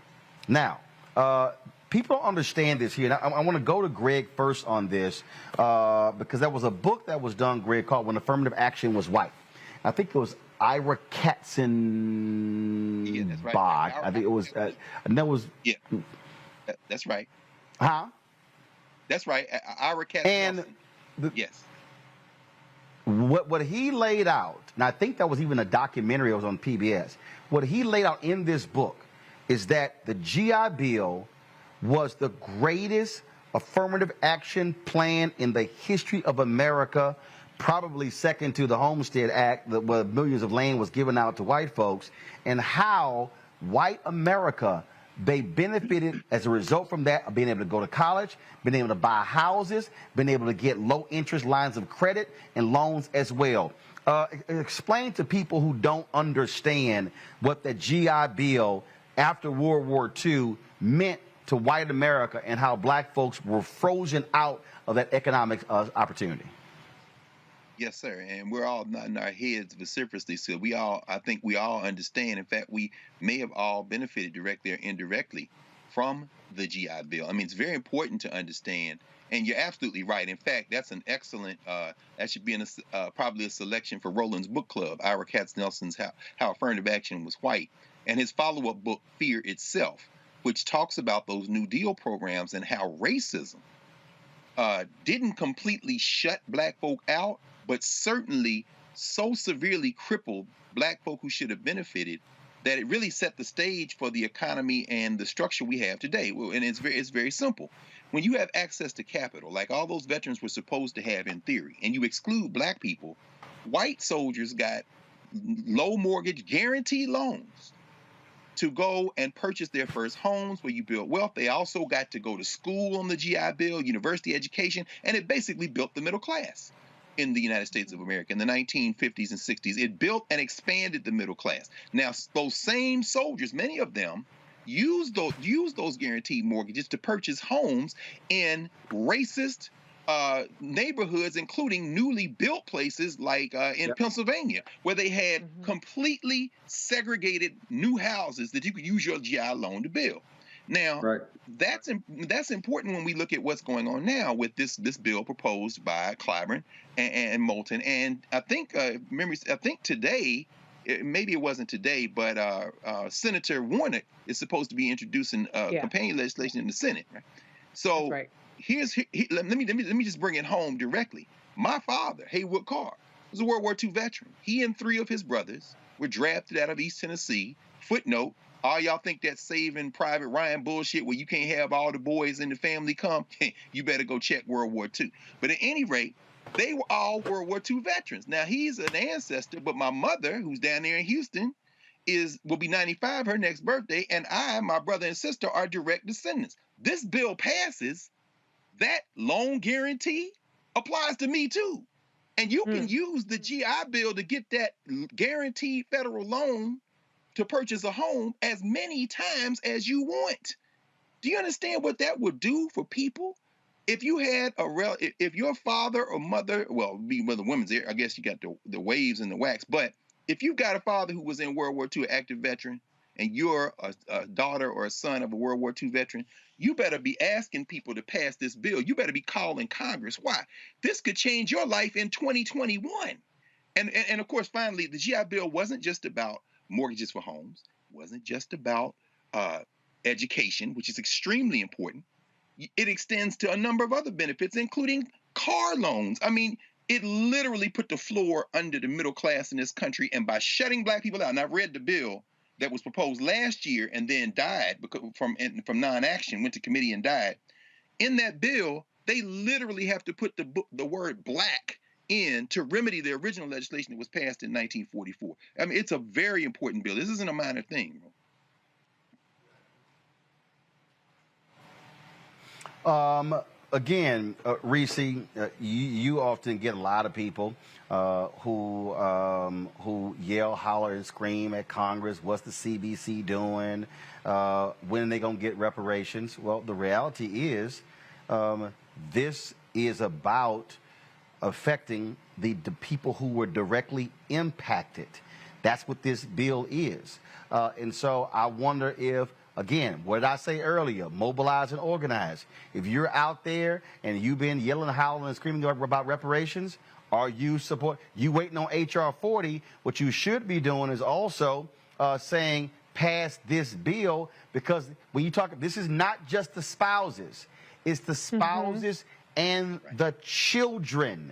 Now, people don't understand this here. And I want to go to Greg first on this because there was a book that was done, Greg, called When Affirmative Action Was White. I think it was Ira Katzenbach. Yeah, that's right. I think it was, and that was. Yeah, that's right. Huh? That's right. Ira Katzenbach. And yes. What he laid out, and I think that was even a documentary that was on PBS. What he laid out in this book is that the GI Bill was the greatest affirmative action plan in the history of America, probably second to the Homestead Act, where millions of land was given out to white folks, and how white America, they benefited as a result from that of being able to go to college, being able to buy houses, being able to get low interest lines of credit and loans as well. Explain to people who don't understand what the GI Bill after World War II meant to white America and how black folks were frozen out of that economic opportunity. Yes, sir. And we're all nodding our heads vociferously. So I think we all understand. In fact, we may have all benefited directly or indirectly from the GI Bill. I mean, it's very important to understand. And you're absolutely right. In fact, that's an excellent, that should be probably a selection for Roland's book club, Ira Katznelson's How Affirmative Action Was White, and his follow-up book, Fear Itself, which talks about those New Deal programs and how racism didn't completely shut black folk out, but certainly so severely crippled black folk who should have benefited that it really set the stage for the economy and the structure we have today. And it's very simple. When you have access to capital, like all those veterans were supposed to have in theory, and you exclude black people, white soldiers got low mortgage guaranteed loans to go and purchase their first homes where you build wealth. They also got to go to school on the GI Bill, university education, and it basically built the middle class in the United States of America in the 1950s and 60s. It built and expanded the middle class. Now, those same soldiers, many of them, use those guaranteed mortgages to purchase homes in racist neighborhoods, including newly built places like in Pennsylvania, where they had completely segregated new houses that you could use your GI loan to build. Now, that's important when we look at what's going on now with this bill proposed by Clyburn and Moulton. And I think today, maybe it wasn't today, but Senator Warnock is supposed to be introducing companion legislation in the Senate. Right? So let me just bring it home directly. My father, Haywood Carr, was a World War II veteran. He and 3 of his brothers were drafted out of East Tennessee. Footnote: all y'all think that Saving Private Ryan bullshit where you can't have all the boys in the family come, you better go check World War II. But at any rate, they were all World War II veterans. Now, he's an ancestor, but my mother, who's down there in Houston, will be 95 her next birthday, and my brother and sister are direct descendants. This bill passes, that loan guarantee applies to me too. And you can use the GI Bill to get that guaranteed federal loan to purchase a home as many times as you want. Do you understand what that would do for people? If you had if your father or mother, well, be with the women's there, I guess you got the waves and the wax, but if you got a father who was in World War II, active veteran, and you're a daughter or a son of a World War II veteran, you better be asking people to pass this bill. You better be calling Congress. Why? This could change your life in 2021. And of course, finally, the GI Bill wasn't just about mortgages for homes, wasn't just about education, which is extremely important. It extends to a number of other benefits, including car loans. I mean, it literally put the floor under the middle class in this country. And by shutting black people out, and I've read the bill that was proposed last year and then died from non-action, went to committee and died. In that bill, they literally have to put the word black in to remedy the original legislation that was passed in 1944. I mean, it's a very important bill. This isn't a minor thing. Again, Reese, you often get a lot of people who yell, holler, and scream at Congress. What's the CBC doing? When are they going to get reparations? Well, the reality is this is about affecting the people who were directly impacted. That's what this bill is. And so I wonder if, again, what did I say earlier? Mobilize and organize. If you're out there and you've been yelling, howling, and screaming about reparations, are you waiting on HR 40? What you should be doing is also saying, pass this bill, because when you talk, this is not just the spouses. It's the spouses and the children.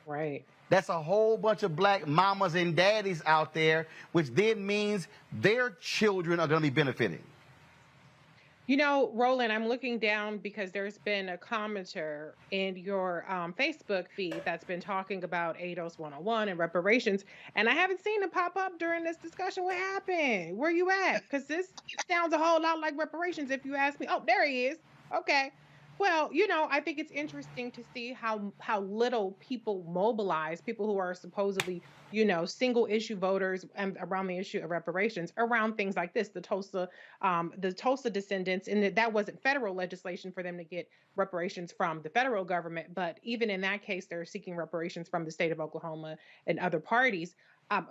Right. That's a whole bunch of black mamas and daddies out there, which then means their children are going to be benefiting. You know, Roland, I'm looking down because there's been a commenter in your Facebook feed that's been talking about ADOS 101 and reparations, and I haven't seen it pop up during this discussion. What happened? Where you at? Because this sounds a whole lot like reparations if you ask me. Oh, there he is. Okay. Well, you know, I think it's interesting to see how little people mobilize, people who are supposedly, you know, single issue voters around the issue of reparations, around things like this, the Tulsa descendants, and that wasn't federal legislation for them to get reparations from the federal government. But even in that case, they're seeking reparations from the state of Oklahoma and other parties.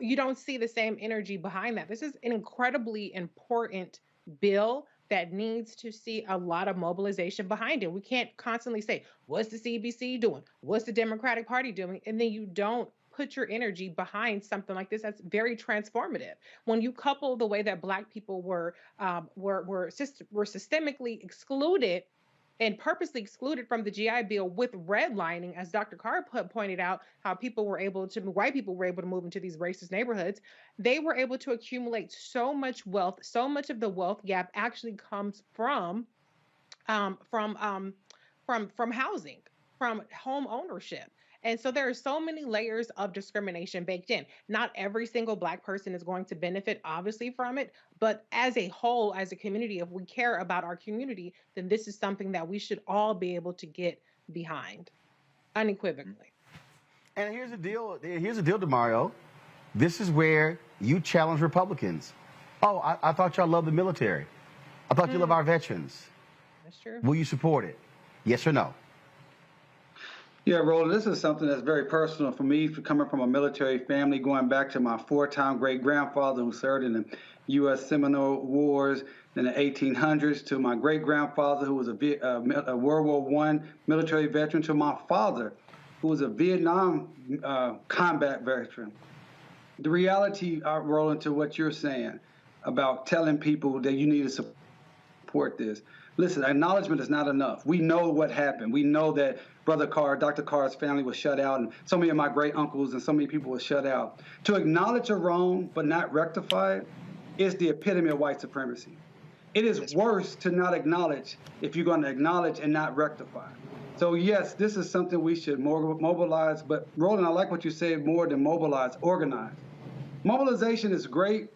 You don't see the same energy behind that. This is an incredibly important bill that needs to see a lot of mobilization behind it. We can't constantly say, what's the CBC doing? What's the Democratic Party doing? And then you don't put your energy behind something like this that's very transformative. When you couple the way that Black people were systemically excluded and purposely excluded from the GI Bill with redlining, as Dr. Carr pointed out, how white people were able to move into these racist neighborhoods. They were able to accumulate so much wealth. So much of the wealth gap actually comes from housing, from home ownership. And so there are so many layers of discrimination baked in. Not every single Black person is going to benefit, obviously, from it. But as a whole, as a community, if we care about our community, then this is something that we should all be able to get behind, unequivocally. And here's the deal. Here's the deal, DeMario. This is where you challenge Republicans. Oh, I thought y'all loved the military. I thought you love our veterans. That's true. Will you support it? Yes or no? Yeah, Roland, this is something that's very personal for me, coming from a military family, going back to my 4-time great-grandfather who served in the U.S. Seminole Wars in the 1800s, to my great-grandfather, who was a World War I military veteran, to my father, who was a Vietnam combat veteran. The reality, Roland, to what you're saying about telling people that you need to support this. Listen, acknowledgement is not enough. We know what happened. We know that Brother Carr, Dr. Carr's family was shut out, and so many of my great uncles and so many people were shut out. To acknowledge a wrong but not rectify it is the epitome of white supremacy. It is worse to not acknowledge if you're going to acknowledge and not rectify. So yes, this is something we should more mobilize, but Roland, I like what you said, more than mobilize, organize. Mobilization is great,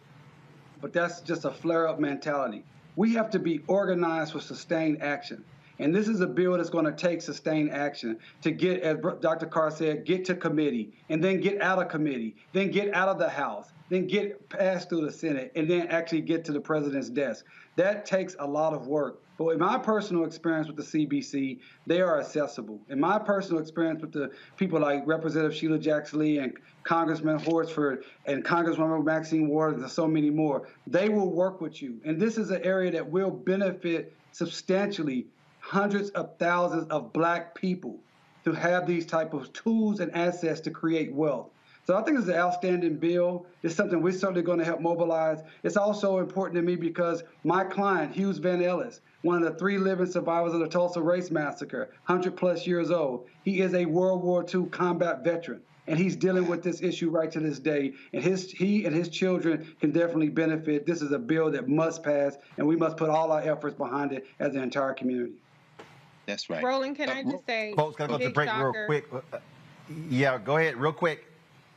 but that's just a flare-up mentality. We have to be organized for sustained action. And this is a bill that's going to take sustained action to get, as Dr. Carr said, get to committee, and then get out of committee, then get out of the House, then get passed through the Senate, and then actually get to the president's desk. That takes a lot of work. But in my personal experience with the CBC, they are accessible. In my personal experience with the people like Representative Sheila Jackson Lee and Congressman Horsford and Congresswoman Maxine Waters and so many more, they will work with you. And this is an area that will benefit substantially hundreds of thousands of Black people to have these type of tools and assets to create wealth. So I think it's an outstanding bill. It's something we're certainly going to help mobilize. It's also important to me because my client, Hughes Van Ellis, one of the 3 living survivors of the Tulsa Race Massacre, 100+ years old, he is a World War II combat veteran, and he's dealing with this issue right to this day. And he and his children can definitely benefit. This is a bill that must pass, and we must put all our efforts behind it as an entire community. That's right. Roland, can I just say, folks, gotta go to the break real quick. Yeah, go ahead, real quick.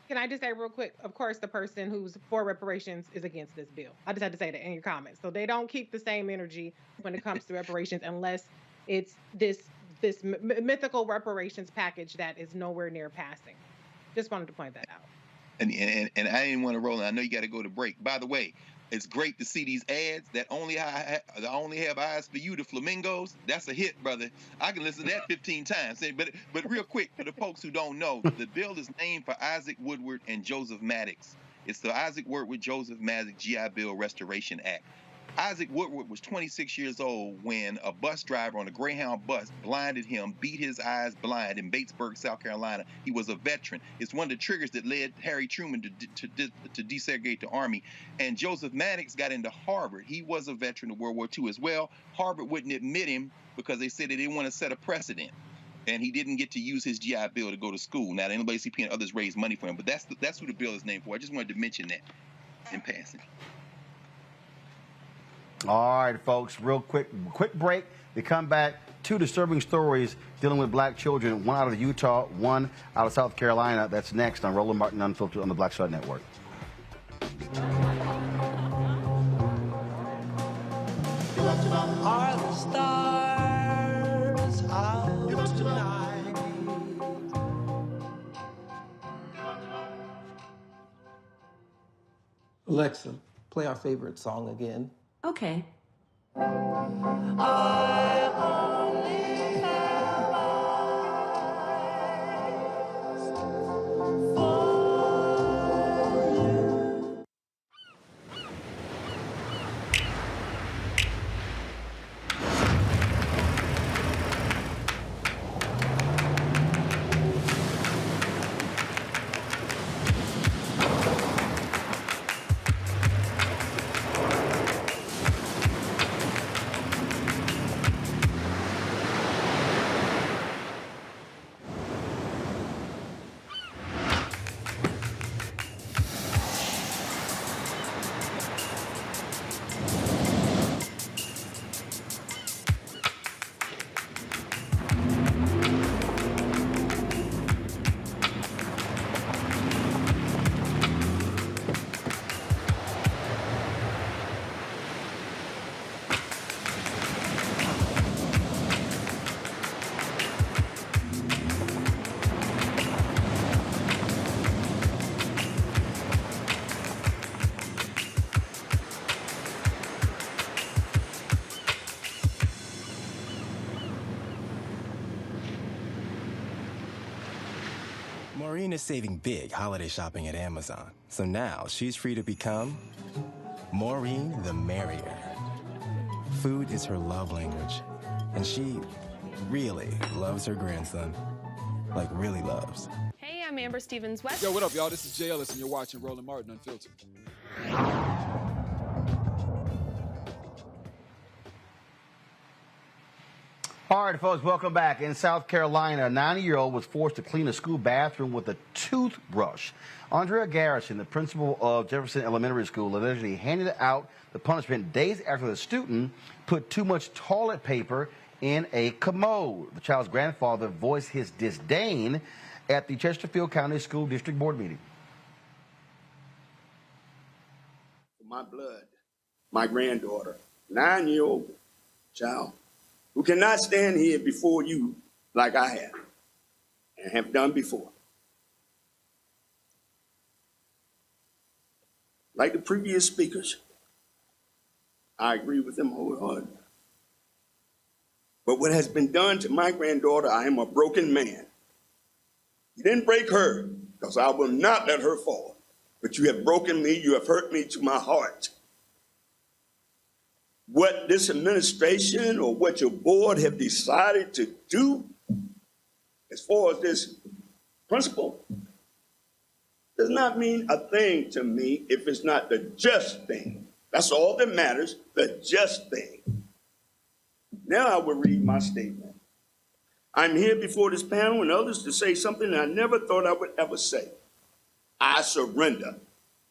Can I just say real quick, of course, the person who's for reparations is against this bill. I just had to say that in your comments. So they don't keep the same energy when it comes to reparations unless it's this mythical reparations package that is nowhere near passing. Just wanted to point that out. And I didn't want to roll. I know you got to go to break. By the way, it's great to see these ads that only have eyes for you, the flamingos. That's a hit, brother. I can listen to that 15 times. But real quick, for the folks who don't know, the bill is named for Isaac Woodward and Joseph Maddox. It's the Isaac Woodward Joseph Maddox GI Bill Restoration Act. Isaac Woodward was 26 years old when a bus driver on a Greyhound bus blinded him, beat his eyes blind in Batesburg, South Carolina. He was a veteran. It's one of the triggers that led Harry Truman to desegregate the Army. And Joseph Maddox got into Harvard. He was a veteran of World War II as well. Harvard wouldn't admit him because they said they didn't want to set a precedent. And he didn't get to use his GI Bill to go to school. Now, the NAACP and others raised money for him, but that's who the bill is named for. I just wanted to mention that in passing. All right, folks, real quick break. We come back. 2 disturbing stories dealing with Black children, one out of Utah, one out of South Carolina. That's next on Roland Martin Unfiltered on the Black Star Network. Are the stars out tonight? Alexa, play our favorite song again. Okay. I only have eyes for you. Maureen is saving big holiday shopping at Amazon. So now she's free to become Maureen the merrier. Food is her love language, and she really loves her grandson. Like, really loves. Hey, I'm Amber Stevens-West. Yo, what up, y'all? This is Jay Ellis, and you're watching Roland Martin Unfiltered. All right, folks, welcome back. In South Carolina, a 90-year-old was forced to clean a school bathroom with a toothbrush. Andrea Garrison, the principal of Jefferson Elementary School, allegedly handed out the punishment days after the student put too much toilet paper in a commode. The child's grandfather voiced his disdain at the Chesterfield County School District Board meeting. My blood, my granddaughter, 9-year-old child, who cannot stand here before you like I have and have done before. Like the previous speakers, I agree with them wholeheartedly. But what has been done to my granddaughter, I am a broken man. You didn't break her, because I will not let her fall. But you have broken me, you have hurt me to my heart. What this administration or what your board have decided to do as far as this principle does not mean a thing to me if it's not the just thing. That's all that matters, the just thing. Now I will read my statement. I'm here before this panel and others to say something that I never thought I would ever say. I surrender.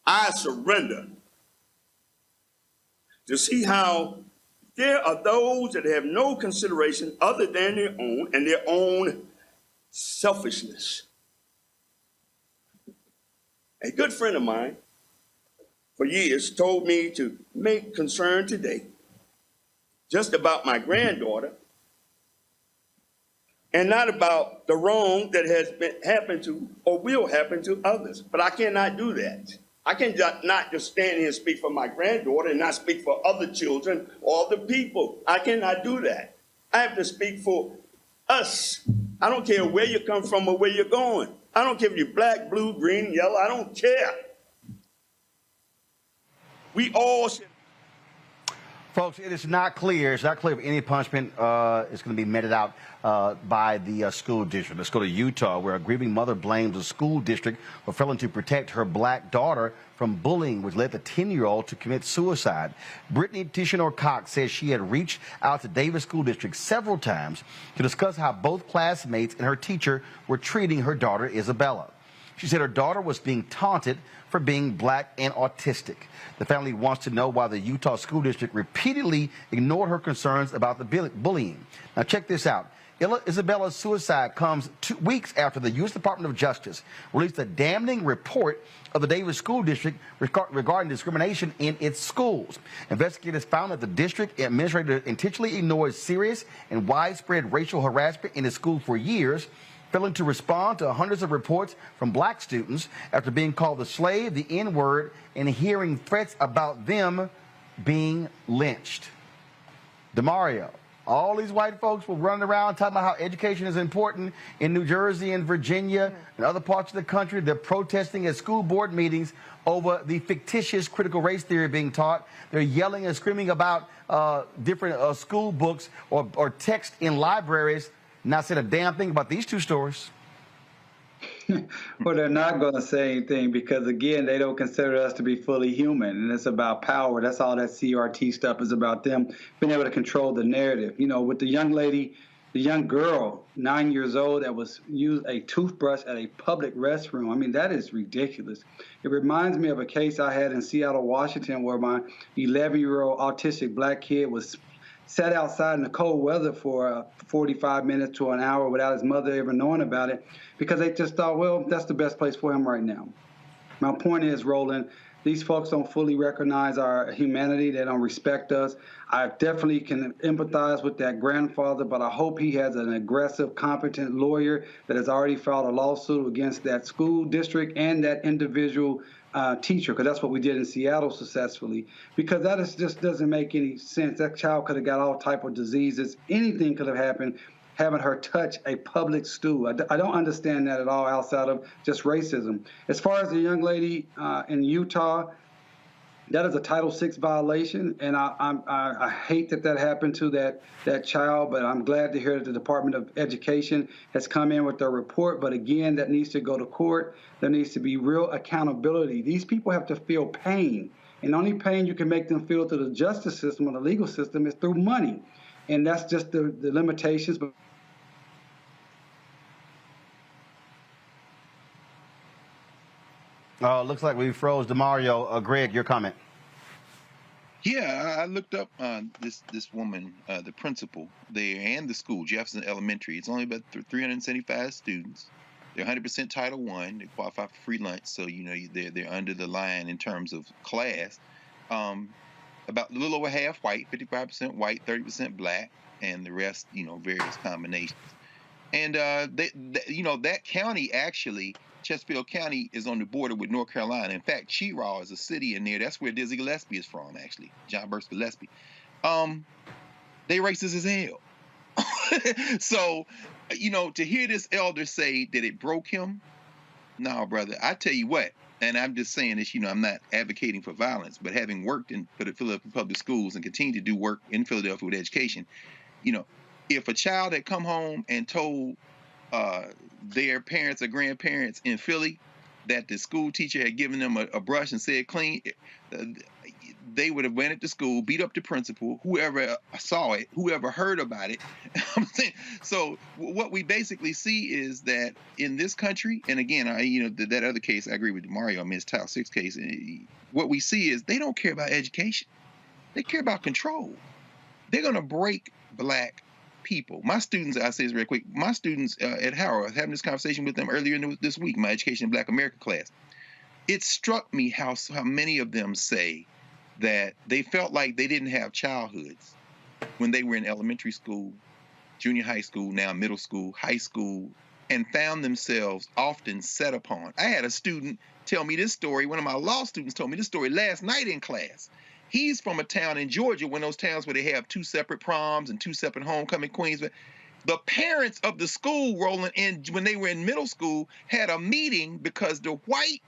I surrender. To see how there are those that have no consideration other than their own and their own selfishness. A good friend of mine for years told me to make concern today just about my granddaughter and not about the wrong that has been happened to or will happen to others. But I cannot do that. I cannot just stand here and speak for my granddaughter and not speak for other children or other people. I cannot do that. I have to speak for us. I don't care where you come from or where you're going. I don't care if you're black, blue, green, yellow. I don't care. We all should. Folks, it is not clear. It's not clear if any punishment is going to be meted out by the school district. Let's go to Utah, where a grieving mother blames the school district for failing to protect her black daughter from bullying, which led the 10-year-old to commit suicide. Brittany Tishanor Cox says she had reached out to Davis School District several times to discuss how both classmates and her teacher were treating her daughter, Isabella. She said her daughter was being taunted for being black and autistic. The family wants to know why the Utah School District repeatedly ignored her concerns about the bullying. Now check this out. Isabella's suicide comes 2 weeks after the U.S. Department of Justice released a damning report of the Davis School District regarding discrimination in its schools. Investigators found that the district administrator intentionally ignored serious and widespread racial harassment in its school for years, failing to respond to hundreds of reports from black students after being called the slave, the N-word, and hearing threats about them being lynched. DeMario, all these white folks were running around talking about how education is important in New Jersey and Virginia and other parts of the country. They're protesting at school board meetings over the fictitious critical race theory being taught. They're yelling and screaming about different school books or text in libraries. Not saying a damn thing about these two stories. Well, they're not going to say anything because, again, they don't consider us to be fully human, and it's about power. That's all that CRT stuff is about, them being able to control the narrative. You know, with the young lady, the young girl, 9 years old, that was used a toothbrush at a public restroom. I mean, that is ridiculous. It reminds me of a case I had in Seattle, Washington, where my 11-year-old autistic black kid was sat outside in the cold weather for 45 minutes to an hour without his mother ever knowing about it because they just thought, well, that's the best place for him right now. My point is, Roland, these folks don't fully recognize our humanity. They don't respect us. I definitely can empathize with that grandfather, but I hope he has an aggressive, competent lawyer that has already filed a lawsuit against that school district and that individual teacher, because that's what we did in Seattle successfully, because that is just doesn't make any sense. That child could have got all type of diseases. Anything could have happened having her touch a public stool. I don't understand that at all outside of just racism. As far as the young lady in Utah, That is a Title VI violation, and I hate that happened to that child, but I'm glad to hear that the Department of Education has come in with their report. But again, that needs to go to court. There needs to be real accountability. These people have to feel pain, and the only pain you can make them feel through the justice system or the legal system is through money, and that's just the limitations. But looks like we froze DeMario. Greg, your comment. Yeah, I looked up this woman, the principal there, and the school, Jefferson Elementary. It's only about 375 students. They're 100% Title I. They qualify for free lunch, so they're under the line in terms of class. About a little over half white, 55% white, 30% black, and the rest, various combinations. And that county actually, Chesterfield County, is on the border with North Carolina. In fact, Cheraw is a city in there. That's where Dizzy Gillespie is from, actually, John Burst Gillespie. They racist as hell. So, to hear this elder say that it broke him, no, brother. I tell you what, and I'm just saying this, I'm not advocating for violence, but having worked in Philadelphia public schools and continue to do work in Philadelphia with education, if a child had come home and told their parents or grandparents in Philly that the school teacher had given them a brush and said clean, they would have went into school, beat up the principal, whoever saw it, whoever heard about it. So what we basically see is that in this country, and again, that other case, I agree with Mario, his Title VI case, what we see is they don't care about education. They care about control. They're going to break black people. My students, I say this very quick, my students at Howard, I was having this conversation with them earlier this week, my Education in Black America class. It struck me how many of them say that they felt like they didn't have childhoods when they were in elementary school, junior high school, now middle school, high school, and found themselves often set upon. I had a student tell me this story. One of my law students told me this story last night in class. He's from a town in Georgia, one of those towns where they have 2 separate proms and 2 separate homecoming queens. But the parents of the school, Roland, when they were in middle school, had a meeting because the white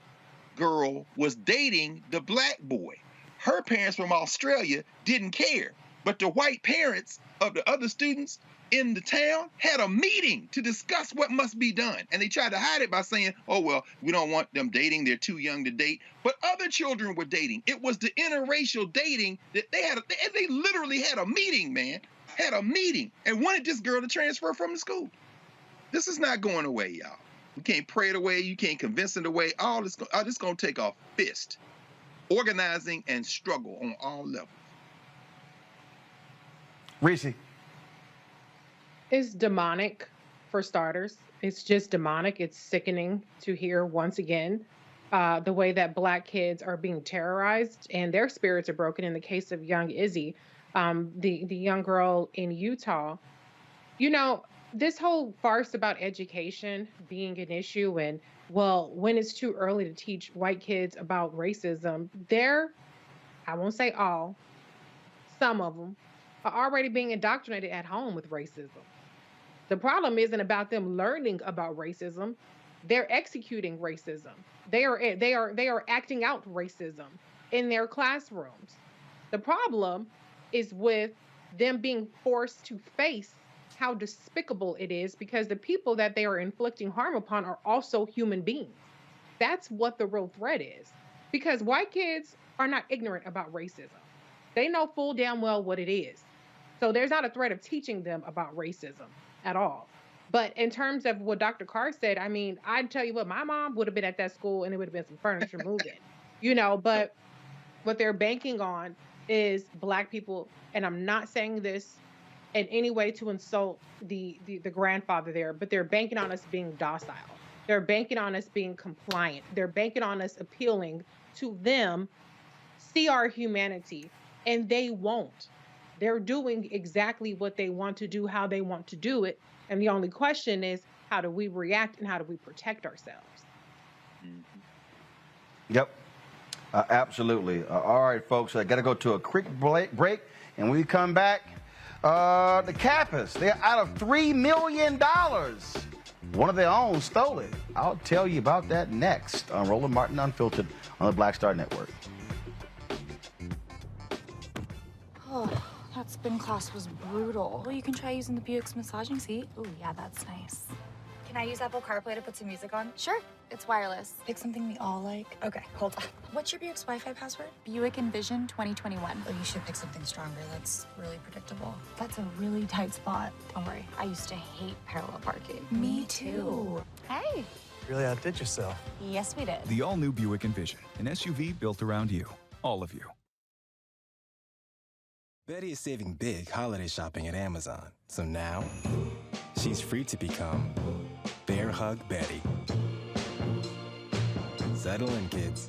girl was dating the black boy. Her parents from Australia didn't care, but the white parents of the other students in the town had a meeting to discuss what must be done. And they tried to hide it by saying, oh, well, we don't want them dating. They're too young to date. But other children were dating. It was the interracial dating that they literally had a meeting, man. Had a meeting and wanted this girl to transfer from the school. This is not going away, y'all. You can't pray it away. You can't convince it away. All this going to take a fist. Organizing and struggle on all levels. Reese. It's demonic, for starters. It's just demonic. It's sickening to hear once again the way that black kids are being terrorized and their spirits are broken. In the case of young Izzy, the young girl in Utah, this whole farce about education being an issue and, well, when it's too early to teach white kids about racism, I won't say all, some of them are already being indoctrinated at home with racism. The problem isn't about them learning about racism. They're executing racism. They are acting out racism in their classrooms. The problem is with them being forced to face how despicable it is because the people that they are inflicting harm upon are also human beings. That's what the real threat is. Because white kids are not ignorant about racism. They know full damn well what it is. So there's not a threat of teaching them about racism at all. But in terms of what Dr. Carr said, I mean, I'd tell you what, my mom would have been at that school and it would have been some furniture moving, but what they're banking on is black people. And I'm not saying this in any way to insult the grandfather there, but they're banking on us being docile. They're banking on us being compliant. They're banking on us appealing to them, see our humanity, and they won't. They're doing exactly what they want to do, how they want to do it. And the only question is, how do we react and how do we protect ourselves? Yep, absolutely. All right, folks, I got to go to a quick break. And when we come back, the Caucus, they're out of $3 million. One of their own stole it. I'll tell you about that next on Roland Martin Unfiltered on the Black Star Network. That spin class was brutal. Well, you can try using the Buick's massaging seat. Ooh, yeah, that's nice. Can I use Apple CarPlay to put some music on? Sure, it's wireless. Pick something we all like. Okay, hold on. What's your Buick's Wi-Fi password? Buick Envision 2021. Oh, you should pick something stronger. That's really predictable. That's a really tight spot. Don't worry, I used to hate parallel parking. Me too. Hey. Really outdid yourself. Yes, we did. The all-new Buick Envision, an SUV built around you, all of you. Betty is saving big holiday shopping at Amazon. So now, she's free to become Bear Hug Betty. Settle in, kids.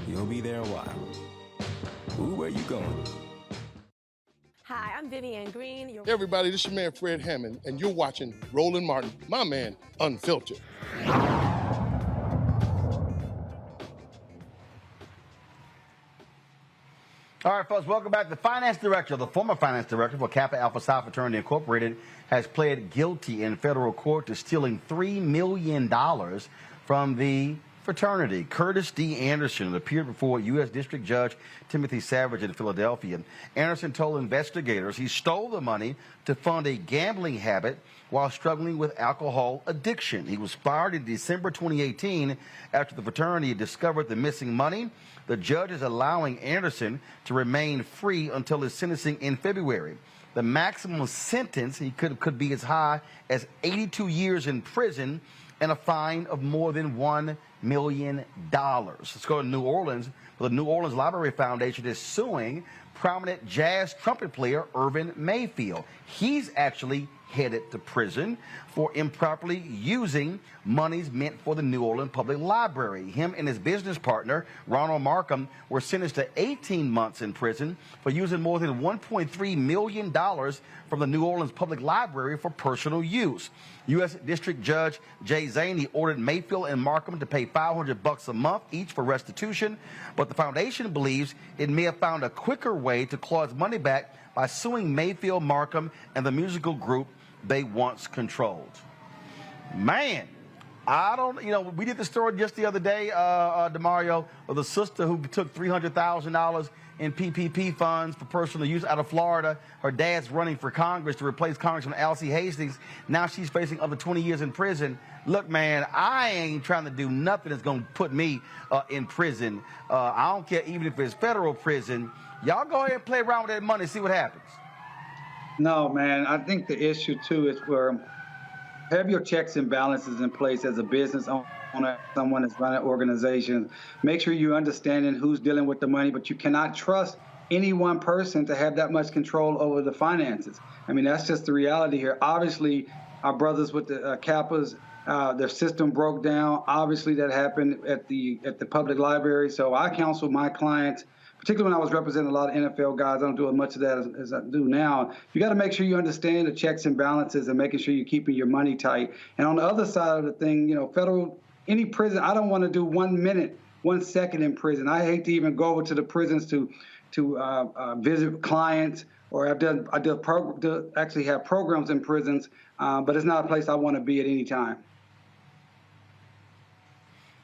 You'll be there a while. Ooh, where you going? Hi, I'm Vivian Green. Hey everybody, this is your man Fred Hammond, and you're watching Roland Martin, my man, Unfiltered. All right, folks, welcome back. The former finance director for Kappa Alpha Psi Fraternity Incorporated has pled guilty in federal court to stealing $3 million from the fraternity. Curtis D. Anderson appeared before U.S. District Judge Timothy Savage in Philadelphia. Anderson told investigators he stole the money to fund a gambling habit while struggling with alcohol addiction. He was fired in December 2018 after the fraternity discovered the missing money. The judge is allowing Anderson to remain free until his sentencing in February. The maximum sentence he could be as high as 82 years in prison and a fine of more than $1 million. Let's go to New Orleans. The New Orleans Library Foundation is suing prominent jazz trumpet player Irvin Mayfield. He's actually headed to prison for improperly using monies meant for the New Orleans Public Library. Him and his business partner, Ronald Markham, were sentenced to 18 months in prison for using more than $1.3 million from the New Orleans Public Library for personal use. U.S. District Judge Jay Zaney ordered Mayfield and Markham to pay $500 a month each for restitution, but the foundation believes it may have found a quicker way to claw its money back by suing Mayfield, Markham, and the musical group they once controlled. Man, we did the story just the other day, DeMario, of the sister who took $300,000 in PPP funds for personal use out of Florida. Her dad's running for Congress to replace Congressman Alcee Hastings. Now she's facing up to 20 years in prison. Look, man, I ain't trying to do nothing that's going to put me in prison. I don't care even if it's federal prison. Y'all go ahead and play around with that money and see what happens. No, man, I think the issue, too, is where have your checks and balances in place as a business owner, someone that's running organizations. Make sure you're understanding who's dealing with the money, but you cannot trust any one person to have that much control over the finances. I mean, that's just the reality here. Obviously, our brothers with the Kappas, their system broke down. Obviously, that happened at the public library. So I counsel my clients, particularly when I was representing a lot of NFL guys. I don't do as much of that as I do now. You got to make sure you understand the checks and balances and making sure you're keeping your money tight. And on the other side of the thing, any prison, I don't want to do 1 minute, 1 second in prison. I hate to even go over to the prisons to visit clients, or I actually have programs in prisons, but it's not a place I want to be at any time.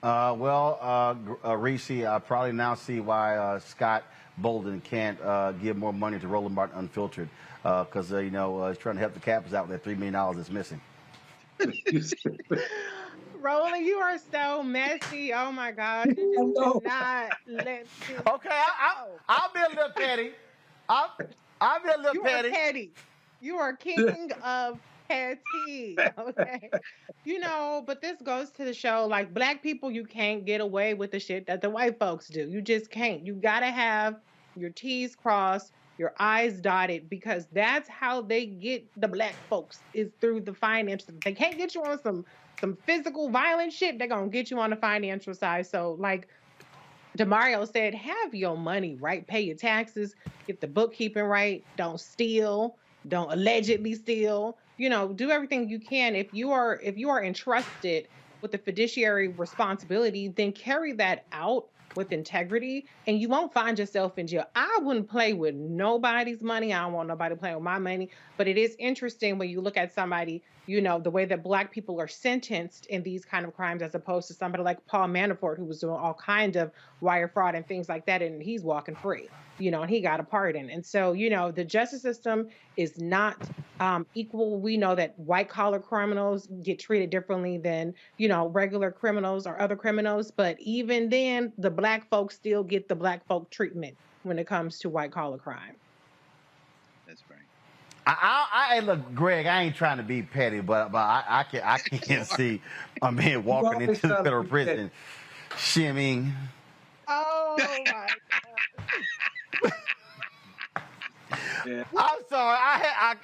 Reese, I probably now see why Scott Bolden can't give more money to Roland Martin Unfiltered, because he's trying to help the Kappas out with that $3 million that's missing. Roland, you are so messy. Oh my God, you just do not let this. Okay, I'll be a little petty. I'll be a little petty. You are petty. You are king of petty. Okay. But this goes to the show, like, black people, you can't get away with the shit that the white folks do. You just can't. You gotta have your T's crossed, your I's dotted, because that's how they get the black folks, is through the finances. They can't get you on some physical violent shit. They're gonna get you on the financial side. So, like DeMario said, have your money right, pay your taxes, get the bookkeeping right, don't steal, don't allegedly steal. Do everything you can. If you are entrusted with the fiduciary responsibility, then carry that out with integrity, and you won't find yourself in jail. I wouldn't play with nobody's money. I don't want nobody playing with my money. But it is interesting when you look at somebody, the way that black people are sentenced in these kind of crimes, as opposed to somebody like Paul Manafort, who was doing all kinds of wire fraud and things like that, and he's walking free. and he got a pardon. And so, the justice system is not equal. We know that white collar criminals get treated differently than, regular criminals or other criminals. But even then, the black folks still get the black folk treatment when it comes to white collar crime. That's right. Hey, look, Greg, I ain't trying to be petty, but I can't see a man walking into the federal prison shimmying. Oh my God. Yeah. I'm sorry. I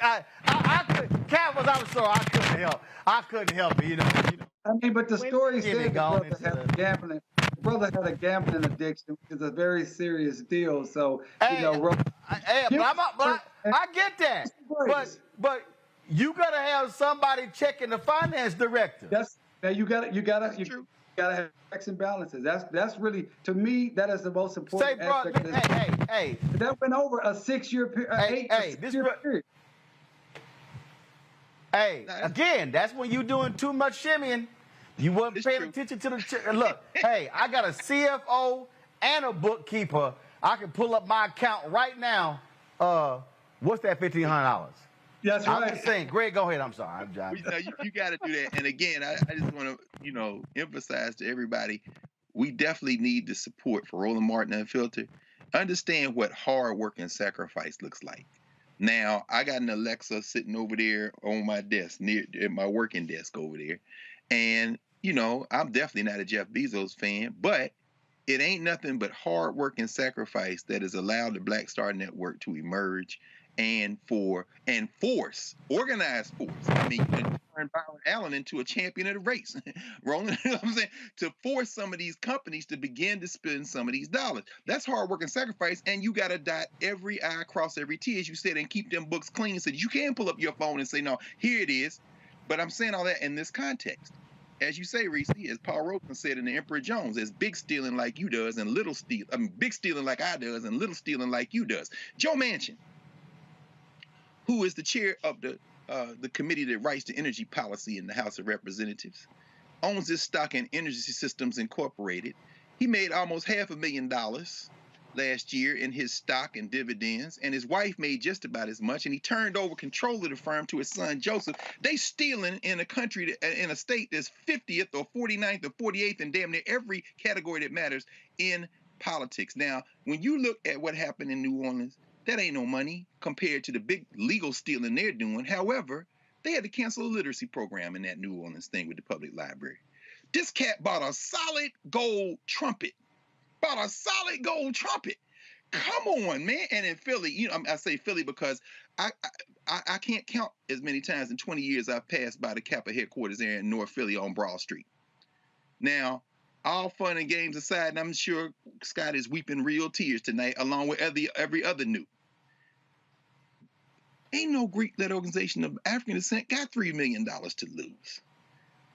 couldn't. Cat was. I'm sorry. I couldn't help it. I mean, but the story Jimmy said the gone brother had a gambling. The brother had a gambling addiction, which is a very serious deal. So, I get that. But you gotta have somebody checking the finance director. You gotta have checks and balances. That's really, to me, that is the most important aspect of this. Hey. That went over a 6-year period. Period. Hey, again, that's when you doing too much shimmying. You wasn't paying attention to the look. Hey, I got a CFO and a bookkeeper. I can pull up my account right now. What's that $1,500? That's right. I'm just saying, Greg, go ahead. I'm sorry. You got to do that. And again, I just want to, emphasize to everybody, we definitely need the support for Roland Martin Unfiltered. Understand what hard work and sacrifice looks like. Now, I got an Alexa sitting over there on my desk, at my working desk over there. And, I'm definitely not a Jeff Bezos fan, but it ain't nothing but hard work and sacrifice that has allowed the Black Star Network to emerge and force, organized force. I mean, turn Byron Allen into a champion of the race. Roland, you know what I'm saying? To force some of these companies to begin to spend some of these dollars. That's hard work and sacrifice, and you got to dot every I, cross every T, as you said, and keep them books clean so that you can pull up your phone and say, no, here it is. But I'm saying all that in this context. As you say, Reese, as Paul Rosen said in The Emperor Jones, there's big stealing like you does and little steal. Big stealing like I does and little stealing like you does. Joe Manchin, who is the chair of the committee that writes the energy policy in the House of Representatives, owns this stock in Energy Systems Incorporated. He made almost $500,000 last year in his stock and dividends, and his wife made just about as much, and he turned over control of the firm to his son Joseph. They stealing in a country, in a state that's 50th or 49th or 48th in damn near every category that matters in politics. Now, when you look at what happened in New Orleans, that ain't no money compared to the big legal stealing they're doing. However, they had to cancel a literacy program in that New Orleans thing with the public library. This cat bought a solid gold trumpet. Come on, man. And in Philly, I say Philly because I can't count as many times in 20 years I've passed by the Kappa headquarters there in North Philly on Broad Street. Now, all fun and games aside, and I'm sure Scott is weeping real tears tonight, along with every other new. Ain't no Greek-led organization of African descent got $3 million to lose.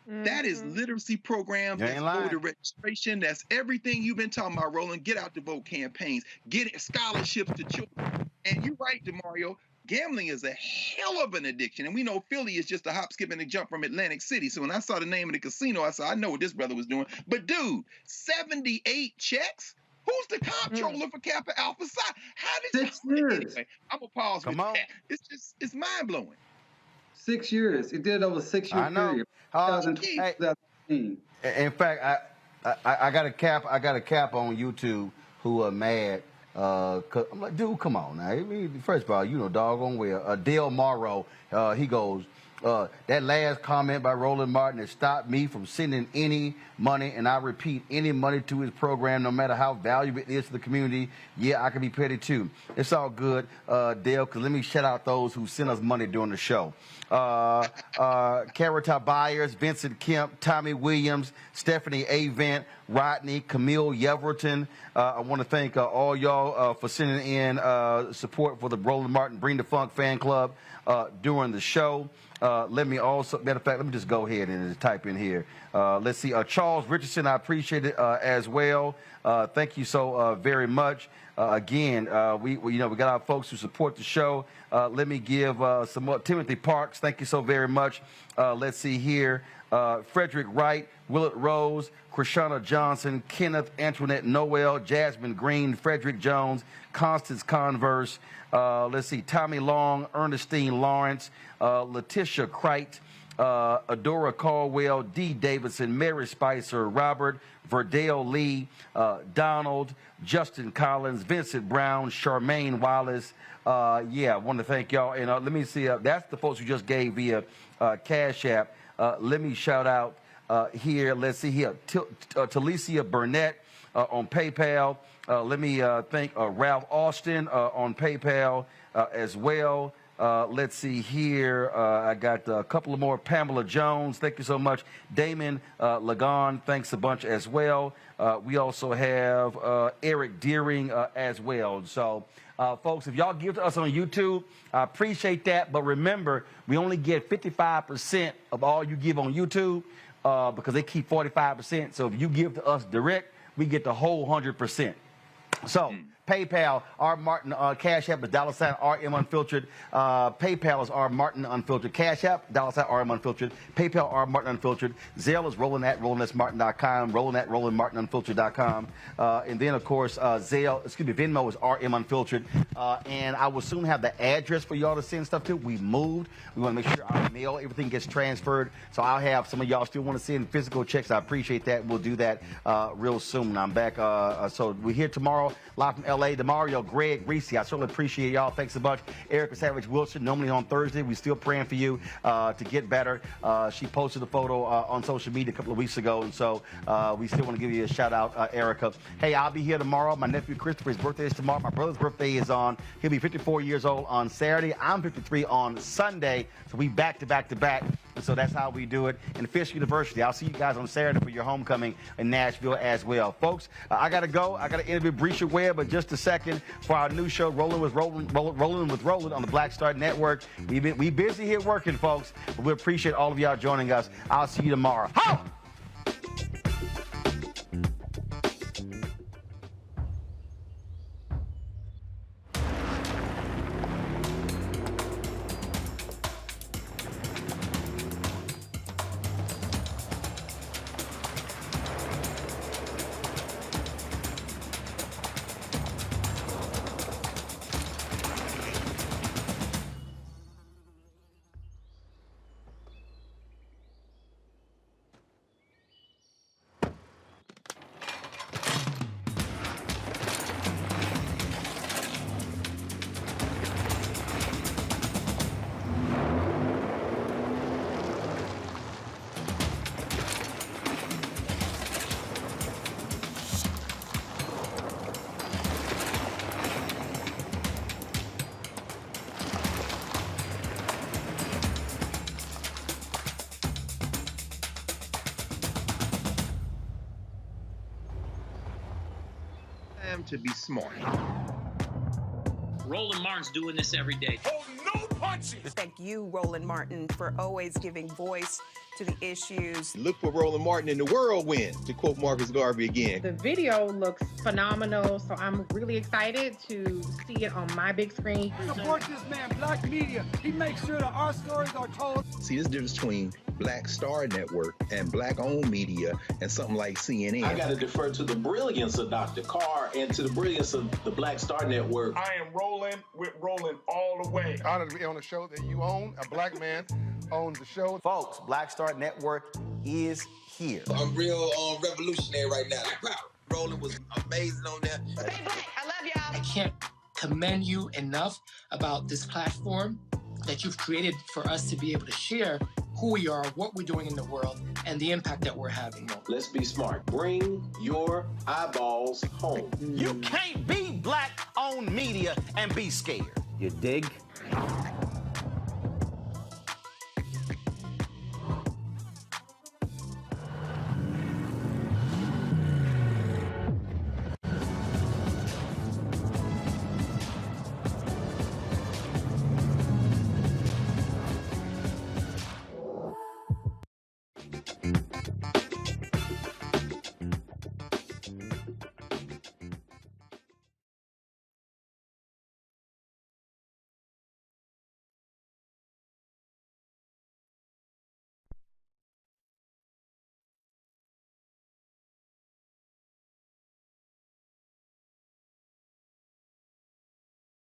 That is literacy programs, that's voter registration, that's everything you've been talking about, Roland. Get out the vote campaigns, get scholarships to children. And you're right, DeMario, gambling is a hell of an addiction. And we know Philly is just a hop, skip, and a jump from Atlantic City. So when I saw the name of the casino, I said, I know what this brother was doing. But dude, 78 checks? Who's the comptroller for Kappa Alpha Psi? How did 6 years. Anyway, I'm going to pause with that. It's mind-blowing. 6 years. It did over a 6-year period. 2015. In fact, I got a cap. I got a cap on YouTube who are mad. 'Cause I'm like, dude, come on now. I mean, first of all, doggone well. Dale Morrow, he goes, that last comment by Roland Martin has stopped me from sending any money, and I repeat, any money to his program, no matter how valuable it is to the community. Yeah, I can be petty too. It's all good, Dale, because let me shout out those who sent us money during the show. Carita Byers, Vincent Kemp, Tommy Williams, Stephanie Avent, Rodney, Camille Yeverton. I want to thank all y'all for sending in support for the Roland Martin Bring the Funk fan club during the show. Let me also, matter of fact, let me just go ahead and just type in here. Let's see, Charles Richardson, I appreciate it as well. Thank you so very much. Again, we got our folks who support the show. Let me give some more. Timothy Parks, thank you so very much. Let's see here. Frederick Wright, Willard Rose, Krishana Johnson, Kenneth Antoinette Noel, Jasmine Green, Frederick Jones, Constance Converse. Let's see, Tommy Long, Ernestine Lawrence, Letitia Crite, Adora Caldwell, D. Davidson, Mary Spicer, Robert, Verdale Lee, Donald, Justin Collins, Vincent Brown, Charmaine Wallace. I want to thank y'all. And let me see, that's the folks who just gave via Cash App. Let me shout out here. Let's see here. Talicia Burnett on PayPal. Let me thank Ralph Austin on PayPal as well. Let's see here. I got a couple of more. Pamela Jones, thank you so much. Damon Lagon, thanks a bunch as well. We also have Eric Deering as well. So, folks, if y'all give to us on YouTube, I appreciate that. But remember, we only get 55% of all you give on YouTube because they keep 45%. So if you give to us direct, we get the whole 100%. So, PayPal, R. Martin, Cash App is $RM Unfiltered. PayPal is R. Martin Unfiltered. Cash App, $RM Unfiltered. PayPal, R. Martin Unfiltered. Zelle is Roland at RolandSMartin.com. Roland at RolandMartinUnfiltered.com. And then, of course, Venmo is RM Unfiltered. And I will soon have the address for y'all to send stuff to. We moved. We want to make sure our mail, everything gets transferred. So I'll have some of y'all still want to send physical checks. I appreciate that. We'll do that real soon. I'm back. So we're here tomorrow, live from LA. DeMario, Greg, Reese, I certainly appreciate y'all. Thanks so much. Erica Savage Wilson, normally on Thursday. We're still praying for you to get better. She posted a photo on social media a couple of weeks ago, and so we still want to give you a shout out, Erica. Hey, I'll be here tomorrow. My nephew Christopher's birthday is tomorrow. My brother's birthday is on. He'll be 54 years old on Saturday. I'm 53 on Sunday. So we back to back to back. And so that's how we do it. And Fisk University, I'll see you guys on Saturday for your homecoming in Nashville as well. Folks, I got to go. I got to interview Brescia Webb in just a second for our new show, Rolling with Roland on the Black Star Network. We busy here working, folks. But we appreciate all of y'all joining us. I'll see you tomorrow. Ho! To be smart. Roland Martin's doing this every day. Oh, no punches! Thank you, Roland Martin, for always giving voice to the issues. Look for Roland Martin in the whirlwind, to quote Marcus Garvey again. The video looks phenomenal, so I'm really excited to see it on my big screen. Support this man, Black Media. He makes sure that our stories are told. See, this difference between Black Star Network and Black-owned media and something like CNN. I got to defer to the brilliance of Dr. Carr and to the brilliance of the Black Star Network. I am rolling with Roland all the way. Honored to be on a show that you own. A black man owns the show. Folks, Black Star Network is here. I'm real revolutionary right now. Roland was amazing on there. Stay black. I love y'all. I can't commend you enough about this platform that you've created for us to be able to share who we are, what we're doing in the world, and the impact that we're having. Let's be smart. Bring your eyeballs home. You can't be Black-owned media and be scared. You dig?